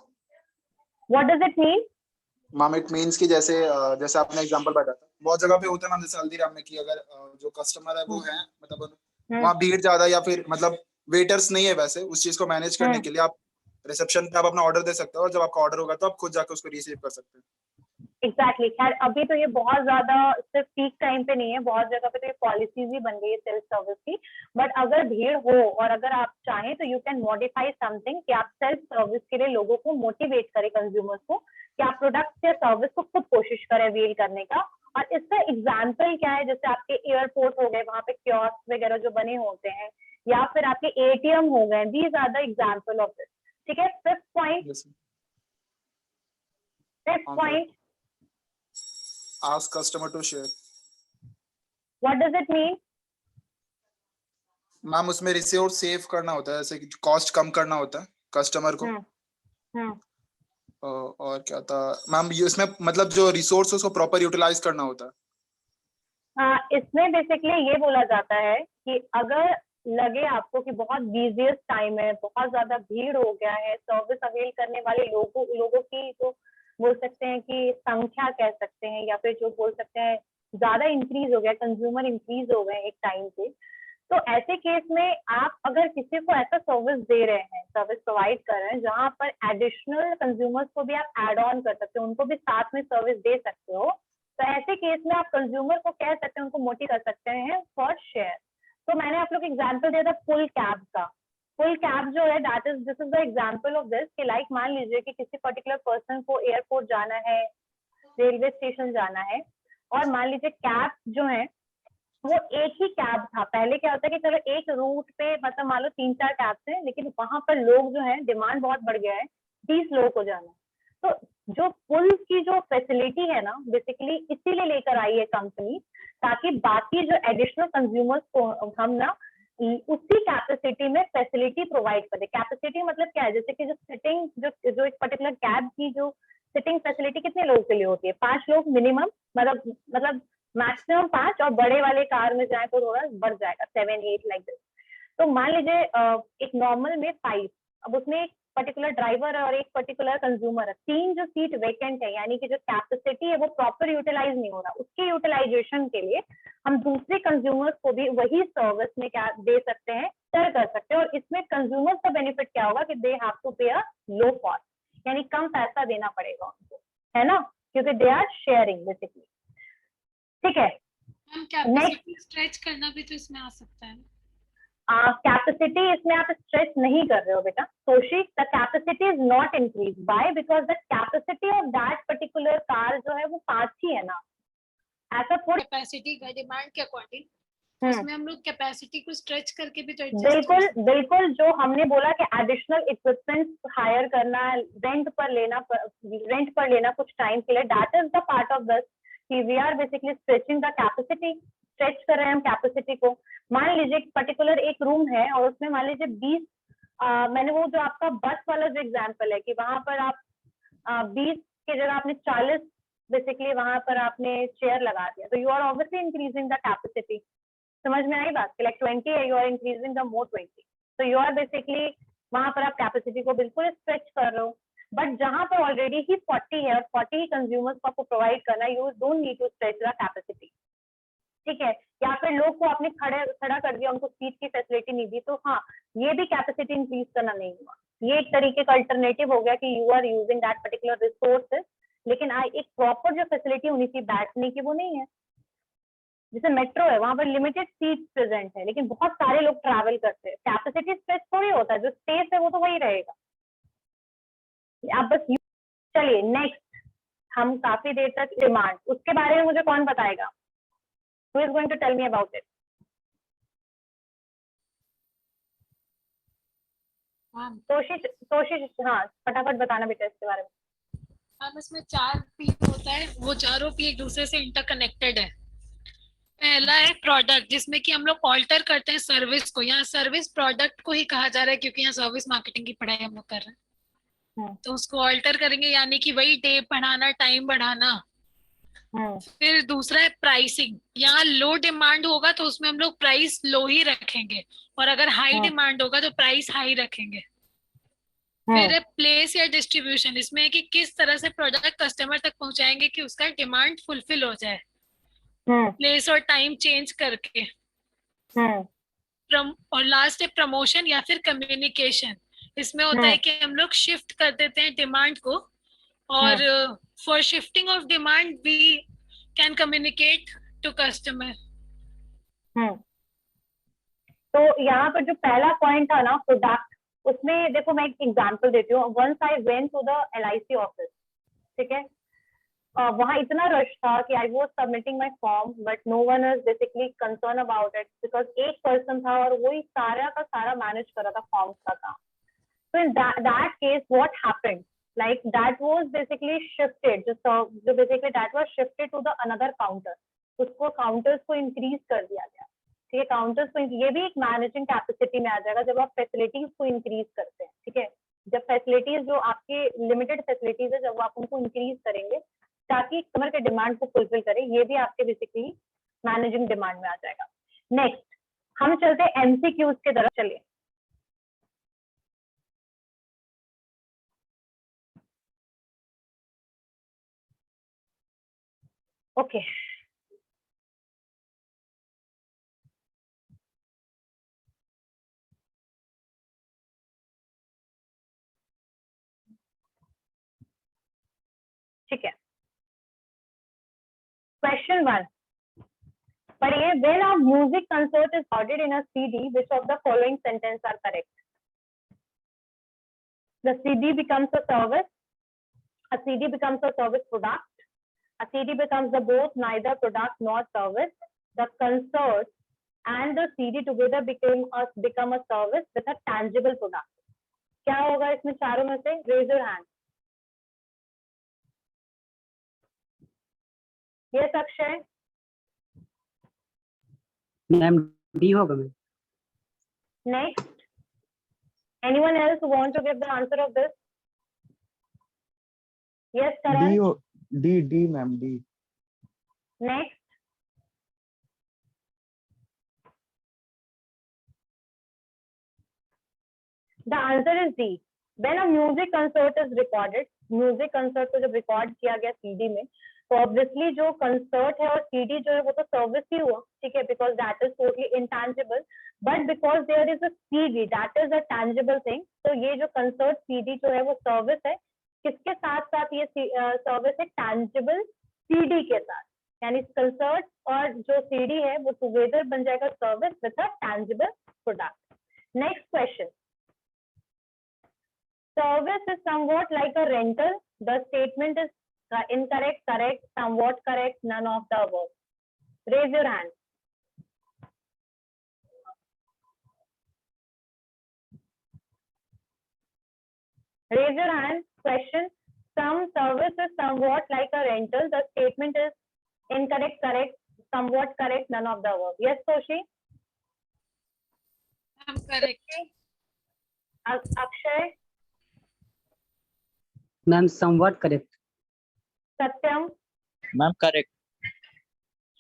What does it mean? Ma'am it means कि जैसे आपने एग्जांपल बताया था, बहुत जगह पे होता है मैम, जैसे हल्दीराम में कि अगर जो कस्टमर है वो है मतलब वहाँ भीड़ ज्यादा या फिर मतलब वेटर्स नहीं है, वैसे उस चीज को मैनेज करने के लिए आप रिसेप्शन पे आप अपना ऑर्डर दे सकते हो और जब आपका ऑर्डर होगा तो आप खुद जाकर उसको रिसीव कर सकते हैं। एग्जैक्टली। खैर अभी तो ये बहुत ज्यादा सिर्फ पीक टाइम पे नहीं है, बहुत जगह पे तो ये पॉलिसीज ही बन गई है सेल्फ सर्विस की। बट अगर भीड़ हो और अगर आप चाहें तो यू कैन मॉडिफाई समथिंग कि आप सेल्फ सर्विस के लिए लोगों को मोटिवेट करें, कंज्यूमर्स को, कि आप प्रोडक्ट या सर्विस को खुद कोशिश करें अवेल करने का। और इसका एग्जाम्पल क्या है, जैसे आपके एयरपोर्ट हो गए, वहां पे कियोस्क वगैरह जो बने होते हैं, या फिर आपके एटीएम हो गए, these are the example of this. ठीक है। Fifth point, Ask customer to share. what does it mean? Ma'am उसमें रिसोर्स सेव करना होता है, जैसे कि कॉस्ट कम करना होता है कस्टमर को। और क्या था मैम, ये इसमें मतलब जो रिसोर्स उसको प्रॉपर यूटिलाइज करना होता है। इसमें बेसिकली ये बोला जाता है कि अगर लगे आपको कि बहुत बिजिएस्ट टाइम है, बहुत ज्यादा भीड़ हो गया है, सर्विस अवेल करने वाले लोगों की जो बोल सकते हैं कि संख्या कह सकते हैं, या फिर जो बोल सकते हैं ज्यादा इंक्रीज हो गया, कंज्यूमर इंक्रीज हो गए एक टाइम पे, तो ऐसे केस में आप अगर किसी को ऐसा सर्विस दे रहे हैं, सर्विस प्रोवाइड कर रहे हैं जहां पर एडिशनल कंज्यूमर्स को भी आप ऐड ऑन कर सकते हो, उनको भी साथ में सर्विस दे सकते हो, तो ऐसे केस में आप कंज्यूमर को कह सकते हैं, उनको मोटिव कर सकते हैं फॉर शेयर। तो मैंने आप लोग को एग्जाम्पल दिया था फुल कैब का। फुल कैब जो है this is the example of this कि लाइक मान लीजिए कि किसी पर्टिकुलर पर्सन को एयरपोर्ट जाना है, रेलवे स्टेशन जाना है, और मान लीजिए कैब जो है वो एक ही कैब था। पहले क्या होता है कि चलो एक रूट पे मतलब मान लो 3-4 कैब थे, लेकिन वहां पर लोग जो है डिमांड बहुत बढ़ गया है, 20 लोगों को जाना। तो जो पुल की जो फैसिलिटी है ना, बेसिकली इसीलिए लेकर आई है कंपनी, ताकि बाकी जो एडिशनल कंज्यूमर्स को हम ना उसी कैपेसिटी में फैसिलिटी प्रोवाइड करें। कैपेसिटी मतलब क्या है, जैसे कि जो सिटिंग जो एक पर्टिकुलर कैब की जो सिटिंग फैसिलिटी कितने लोगों के लिए होती है, 5 लोग मिनिमम, मतलब मैक्सिमम 5, और बड़े वाले कार में जाए तो थोड़ा बढ़ जाएगा 7-8 लाइक दिस। तो मान लीजिए एक नॉर्मल में 5, अब उसमें एक पर्टिकुलर ड्राइवर है और एक पर्टिकुलर कंज्यूमर है, 3 जो सीट वेकेंट है, यानी कि जो कैपेसिटी है वो प्रॉपर यूटिलाइज नहीं हो रहा, उसके यूटिलाइजेशन के लिए हम दूसरे कंज्यूमर्स को भी वही सर्विस में क्या दे सकते हैं, शेयर कर सकते हैं। और इसमें कंज्यूमर्स का बेनिफिट क्या होगा कि दे हैव टू पे अ लो कॉस्ट, यानी कम पैसा देना पड़ेगा उनको, है ना, क्योंकि दे आर शेयरिंग बेसिकली। ठीक है, हम कैपेसिटी स्ट्रेच करना भी तो इसमें आ सकता है। कैपेसिटी इसमें आप स्ट्रेच नहीं कर रहे हो बेटा तोशी, the capacity is not increase by, because the capacity of that particular car जो है वो 5 ही है ना, ऐसा थोड़ी कैपेसिटी का डिमांड के अकॉर्डिंग उसमें हम लोग कैपेसिटी को स्ट्रेच करके भी तो बिल्कुल जो हमने बोला कि एडिशनल इक्विपमेंट हायर करना, रेंट पर लेना कुछ टाइम के लिए, that is the part of this कि we are basically stretching the capacity, stretch कर रहे हैं हम कैपेसिटी को। मान लीजिए पर्टिकुलर एक रूम है और उसमें मान लीजिए 20, मैंने वो जो आपका बस वाला जो एग्जाम्पल है कि वहां पर आप 20 की जगह आपने 40 बेसिकली वहां पर आपने चेयर लगा दिया, तो you are obviously increasing the capacity. समझ में आई बात? लाइक 20 है, you are increasing the more 20, तो यू आर बेसिकली वहां पर आप कैपेसिटी को बिल्कुल स्ट्रेच कर रहे हो। बट जहां पर ऑलरेडी ही 40 है और 40 ही कंज्यूमर्स को आपको प्रोवाइड करना, you don't need to stretch the capacity. ठीक है, या फिर लोग को आपने खड़ा कर दिया, उनको सीट की फैसिलिटी नहीं दी, तो हाँ ये भी कैपेसिटी इंक्रीज करना नहीं हुआ। ये एक तरीके का अल्टरनेटिव हो गया कि you are using that particular resources, लेकिन एक प्रॉपर जो फैसिलिटी होनी चाहिए बैठने की वो नहीं है। जैसे मेट्रो है, वहां पर लिमिटेड सीट प्रेजेंट है, लेकिन बहुत सारे लोग ट्रैवल करते हैं, कैपेसिटी स्ट्रेच थोड़ी होता है, जो स्पेस है वो तो वही रहेगा। आप बस चलिए नेक्स्ट, हम काफी देर तक डिमांड, उसके बारे में मुझे कौन बताएगा? Who is going to tell me about it? Toshish हाँ फटाफट बताना बेटा इसके बारे में। हम इसमें 4 पी होता है, वो चारों पी एक दूसरे से इंटरकनेक्टेड है। पहला है प्रोडक्ट, जिसमें कि हम लोग ऑल्टर करते हैं सर्विस को, यहाँ सर्विस प्रोडक्ट को ही कहा जा रहा है क्योंकि यहाँ सर्विस मार्केटिंग की पढ़ाई हम लोग कर रहे हैं। तो उसको ऑल्टर करेंगे, यानी कि वही डे बढ़ाना, टाइम बढ़ाना। फिर दूसरा है प्राइसिंग, यहाँ लो डिमांड होगा तो उसमें हम लोग प्राइस लो ही रखेंगे, और अगर हाई डिमांड होगा तो प्राइस हाई रखेंगे। फिर है प्लेस या डिस्ट्रीब्यूशन, इसमें है कि किस तरह से प्रोडक्ट कस्टमर तक पहुंचाएंगे कि उसका डिमांड फुलफिल हो जाए, प्लेस और टाइम चेंज करके। और लास्ट है प्रमोशन या फिर कम्युनिकेशन, इसमें होता है कि हम लोग शिफ्ट कर देते हैं डिमांड को, और for shifting of demand we can communicate to customer. तो यहाँ पर जो पहला पॉइंट था ना प्रोडक्ट, उसमें देखो मैं एक एग्जांपल देती हूँ। Once I went to the LIC office, ठीक है, वहाँ इतना रश था कि I was submitting my form, but no one is basically concern about it, because एक पर्सन था और वही सारा का सारा मैनेज कर रहा था फॉर्म्स का काम। So in that case, what happened? Like that was basically shifted. जो basically that was shifted to the another counter. उसको counters को increase कर दिया गया, ठीक है, काउंटर्स को ये भी एक मैनेजिंग कैपेसिटी में आ जाएगा जब आप फैसिलिटीज को इंक्रीज करते हैं। ठीक है, जब फैसिलिटीज जो आपके लिमिटेड फैसिलिटीज है जब आप उनको इंक्रीज करेंगे ताकि कस्टमर के डिमांड को फुलफिल करें, ये भी आपके बेसिकली मैनेजिंग डिमांड में आ जाएगा। नेक्स्ट हम चलते हैं एमसीक्यूज के तरफ। चलिए ओके ठीक है, क्वेश्चन 1 पढ़िए। When a music concert is recorded in a CD, which of the following sentences are correct? The CD becomes a service. A CD becomes a service product. A CD becomes the both neither product nor service. The concert and the CD together become a service with a tangible product. क्या होगा इसमें चारों में से? Raise your hand. Yes, Akshay. Ma'am D होगा ma'am. Next. Anyone else who want to give the answer of this? Yes, Karan. D ma'am D. Next. The answer is D. When a music concert is recorded, music concert को जब रिकॉर्ड किया गया सीडी में, तो ऑब्वियसली जो कंसर्ट है और सीडी जो है वो तो सर्विस ही हुआ, ठीक है, because that is totally intangible, but because there is a CD that is a tangible thing, तो ये जो कंसर्ट सीडी जो है वो सर्विस है, किसके साथ साथ ये सर्विस है? टैंजिबल सीडी के साथ, यानी कंसर्ट और जो सीडी है वो टुगेदर बन जाएगा service with a tangible product. Next question, service is somewhat like a rental. The statement is incorrect, correct, somewhat correct, none of the above. Raise your hand. Raise your hand. Question, some service is somewhat like a rental. The statement is incorrect, correct, somewhat correct, none of the above. Yes, Soshi? I'm correct. Akshay? Ma'am somewhat correct. Satyam? Ma'am correct.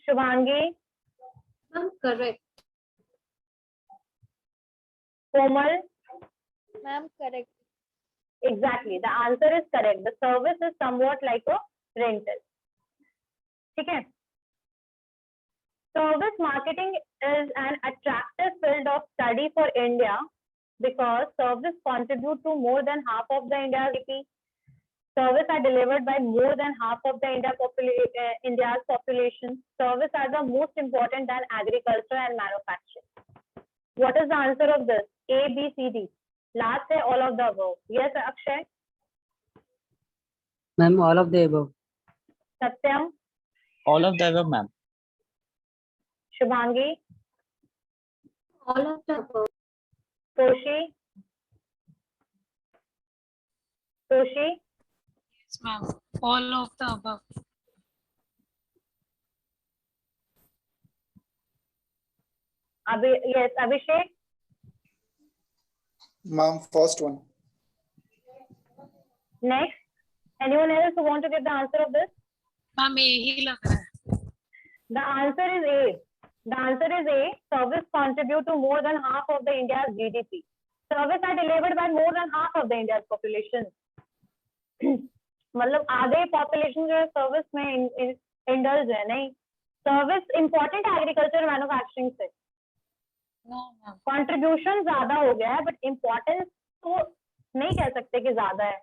Shubhangi? Ma'am correct. Komal? Ma'am correct. Exactly, the answer is correct. The service is somewhat like a rental. ठीक है, service marketing is an attractive field of study for India because service contribute to more than half of the India's GDP. Service are delivered by more than half of the India's population. Service are the most important than agriculture and manufacturing. What is the answer of this? A, B, C, D. Last है all of the above. Yes, Akshay? Ma'am all of the above. Satyam? All of the above ma'am. Shubhangi? All of the above. Toshi? Toshi? Yes, ma'am. All of the above. Yes, Abhishek? Ma'am, first one. Next. Anyone else who want to give the answer of this? Ma'am, यही लग रहा है। The answer is A. The answer is A. Service contribute to more than half of the India's GDP. Service are delivered by more than half of the India's population. मतलब आधे पॉपुलेशन जो है सर्विस में इंडल्ज है। नहीं, सर्विस इंपॉर्टेंट एग्रीकल्चर मैन्युफैक्चरिंग से कंट्रीब्यूशन ज्यादा हो गया है, बट इम्पोर्टेंस तो नहीं कह सकते कि ज्यादा है,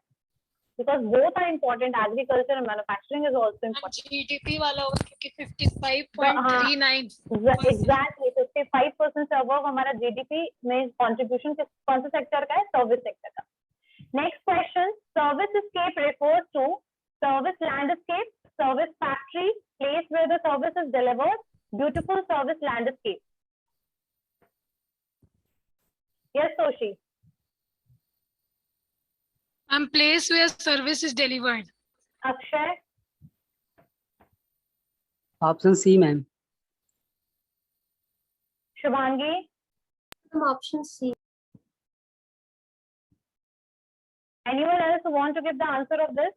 because both are important, agriculture and manufacturing is also important. GDP वाला होगा क्योंकि 55.39 एग्जैक्टली 55% से अबव हमारा जीडीपी में कंट्रीब्यूशन कौन से सेक्टर का है? सर्विस सेक्टर का। Next question, servicescape refers to service landscape, service factory, place where the service is delivered, beautiful service landscape. Yes, Toshi? and place where service is delivered. Akshay? Option C ma'am. Shubhangi, Option C. anyone else who want to give the answer of this?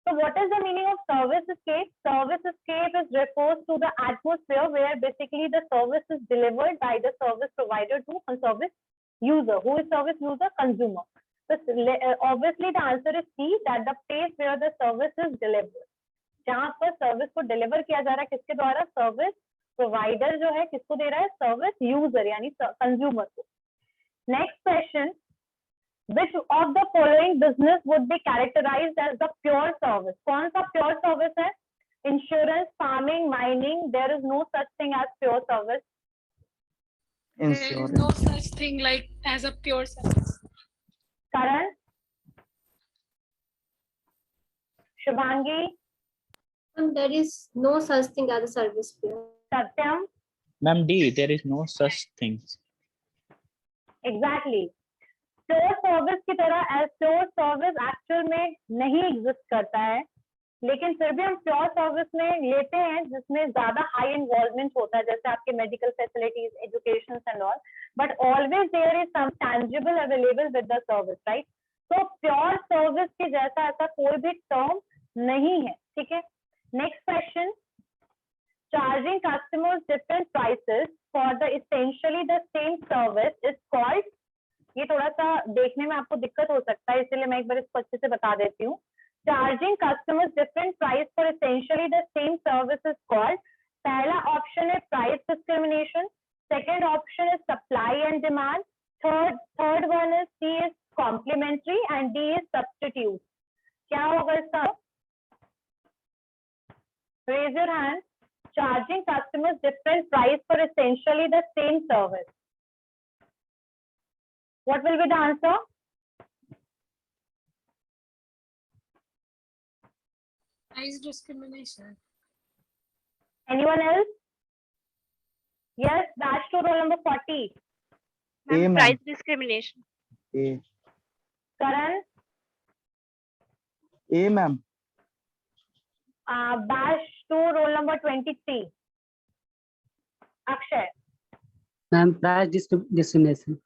So what is the meaning of service escape? Service escape is refers to the atmosphere where basically the service is delivered by the service provider to a service user. Who is service user? Consumer. So obviously the answer is C, that the place where the service is delivered. जहाँ पर सर्विस को डिलीवर किया जा रहा है किसके द्वारा? सर्विस प्रोवाइडर जो है किसको दे रहा है? सर्विस यूजर यानी कंज्यूमर को. Next question, which of the following business would be characterized as the pure service? कौन सा pure service है? Insurance, farming, mining. There is no such thing as pure service. There is Insurance. no such thing like as a pure service. Karan, Shubhangi, There is no such thing as a service pure. Satyam. Ma'am, D, there is no such things. Exactly. Pure service की तरह एज प्योर सर्विस एक्चुअल में नहीं एग्जिस्ट करता है, लेकिन फिर भी हम प्योर सर्विस में लेते हैं जिसमें ज्यादा हाई इन्वॉल्वमेंट होता है, जैसे आपके medical facilities, education and all, but always there is some tangible available with the service, right? तो प्योर सर्विस के जैसा ऐसा कोई भी टर्म नहीं है, ठीक है? Next question, charging customers different prices for the essentially the same service is called. ये थोड़ा सा देखने में आपको दिक्कत हो सकता है, इसलिए मैं एक बार इसको अच्छे से बता देती हूँ. Charging customers different price for essentially the same service is called. पहला ऑप्शन है price discrimination, second option is supply and demand, third one is C is complementary and D is substitute. क्या होगा इसका? Raise your hand. Charging customers different price for essentially the same service. What will be the answer? Price discrimination. Anyone else? Yes, dash to roll number 40. A, ma'am. Price discrimination. A. Karan, A, ma'am. dash to roll number 23. Akshay. Ma'am, price discrimination.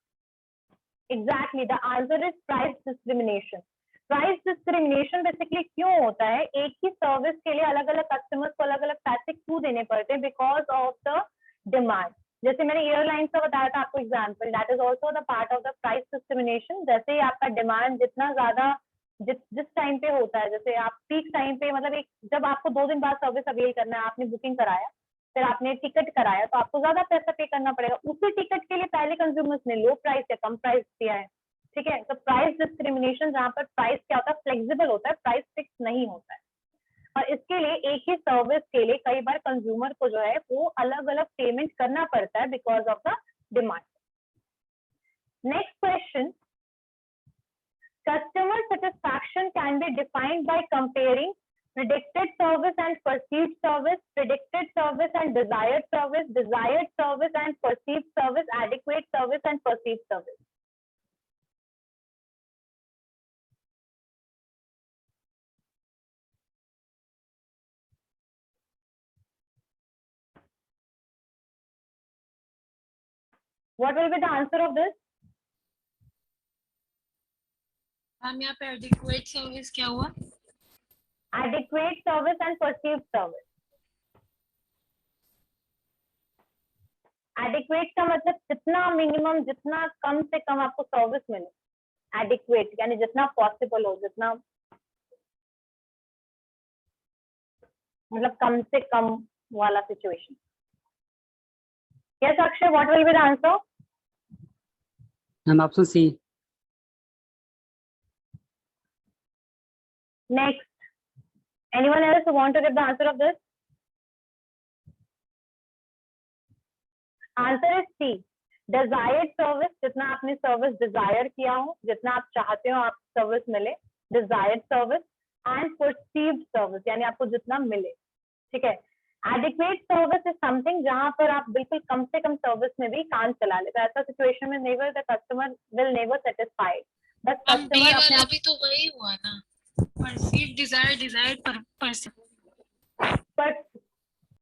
Exactly, the answer is price discrimination. Price discrimination basically क्यों होता है? एक ही सर्विस के लिए अलग अलग कस्टमर्स को अलग अलग पैसे क्यों देने पड़ते हैं? Because of the demand. जैसे मैंने एयरलाइंस का बताया था आपको example, that is also the part of the price discrimination. जैसे ही आपका डिमांड जितना ज्यादा जिस टाइम पे होता है, जैसे आप पीक टाइम पे, मतलब एक जब आपको 2 दिन बाद सर्विस अवेल करना है, आपने बुकिंग कराया, फिर आपने टिकट कराया, तो आपको ज्यादा पैसा पे करना पड़ेगा. उसी टिकट के लिए पहले कंज्यूमर्स ने लो प्राइस या कम प्राइस दिया है, ठीक है? तो प्राइस डिस्क्रिमिनेशन जहाँ पर प्राइस क्या होता है? फ्लेक्सिबल होता है, प्राइस फिक्स नहीं होता है. और इसके लिए एक ही सर्विस के लिए कई बार कंज्यूमर को जो है वो अलग अलग पेमेंट करना पड़ता है because of the demand. Next question, customer satisfaction can be defined by comparing predicted service and perceived service, predicted service and desired service and perceived service, adequate service and perceived service. What will be the answer of this? हम यहाँ पे adequate service क्या हुआ? Adequate service and perceived service. Adequate का मतलब जितना मिनिमम, जितना कम से कम आपको सर्विस मिले. Adequate यानी जितना पॉसिबल हो, जितना मतलब कम से कम वाला situation. Yes, Akshay, what will be the answer? Option C. Next, anyone else who want to give the answer of this? Answer is C. Desired service, जितना आपने सर्विस डिजायर किया हो, जितना आप चाहते हो आप सर्विस मिले, desired service and perceived service यानी आपको जितना मिले, ठीक है? Adequate service is something जहाँ पर आप बिल्कुल कम से कम सर्विस में भी काम चला ले. तो ऐसा सिचुएशन में never the customer will never satisfied. बस हम B कस्टमर अपने वाला आप भी तो वही हुआ ना, perceived, desired, perceived.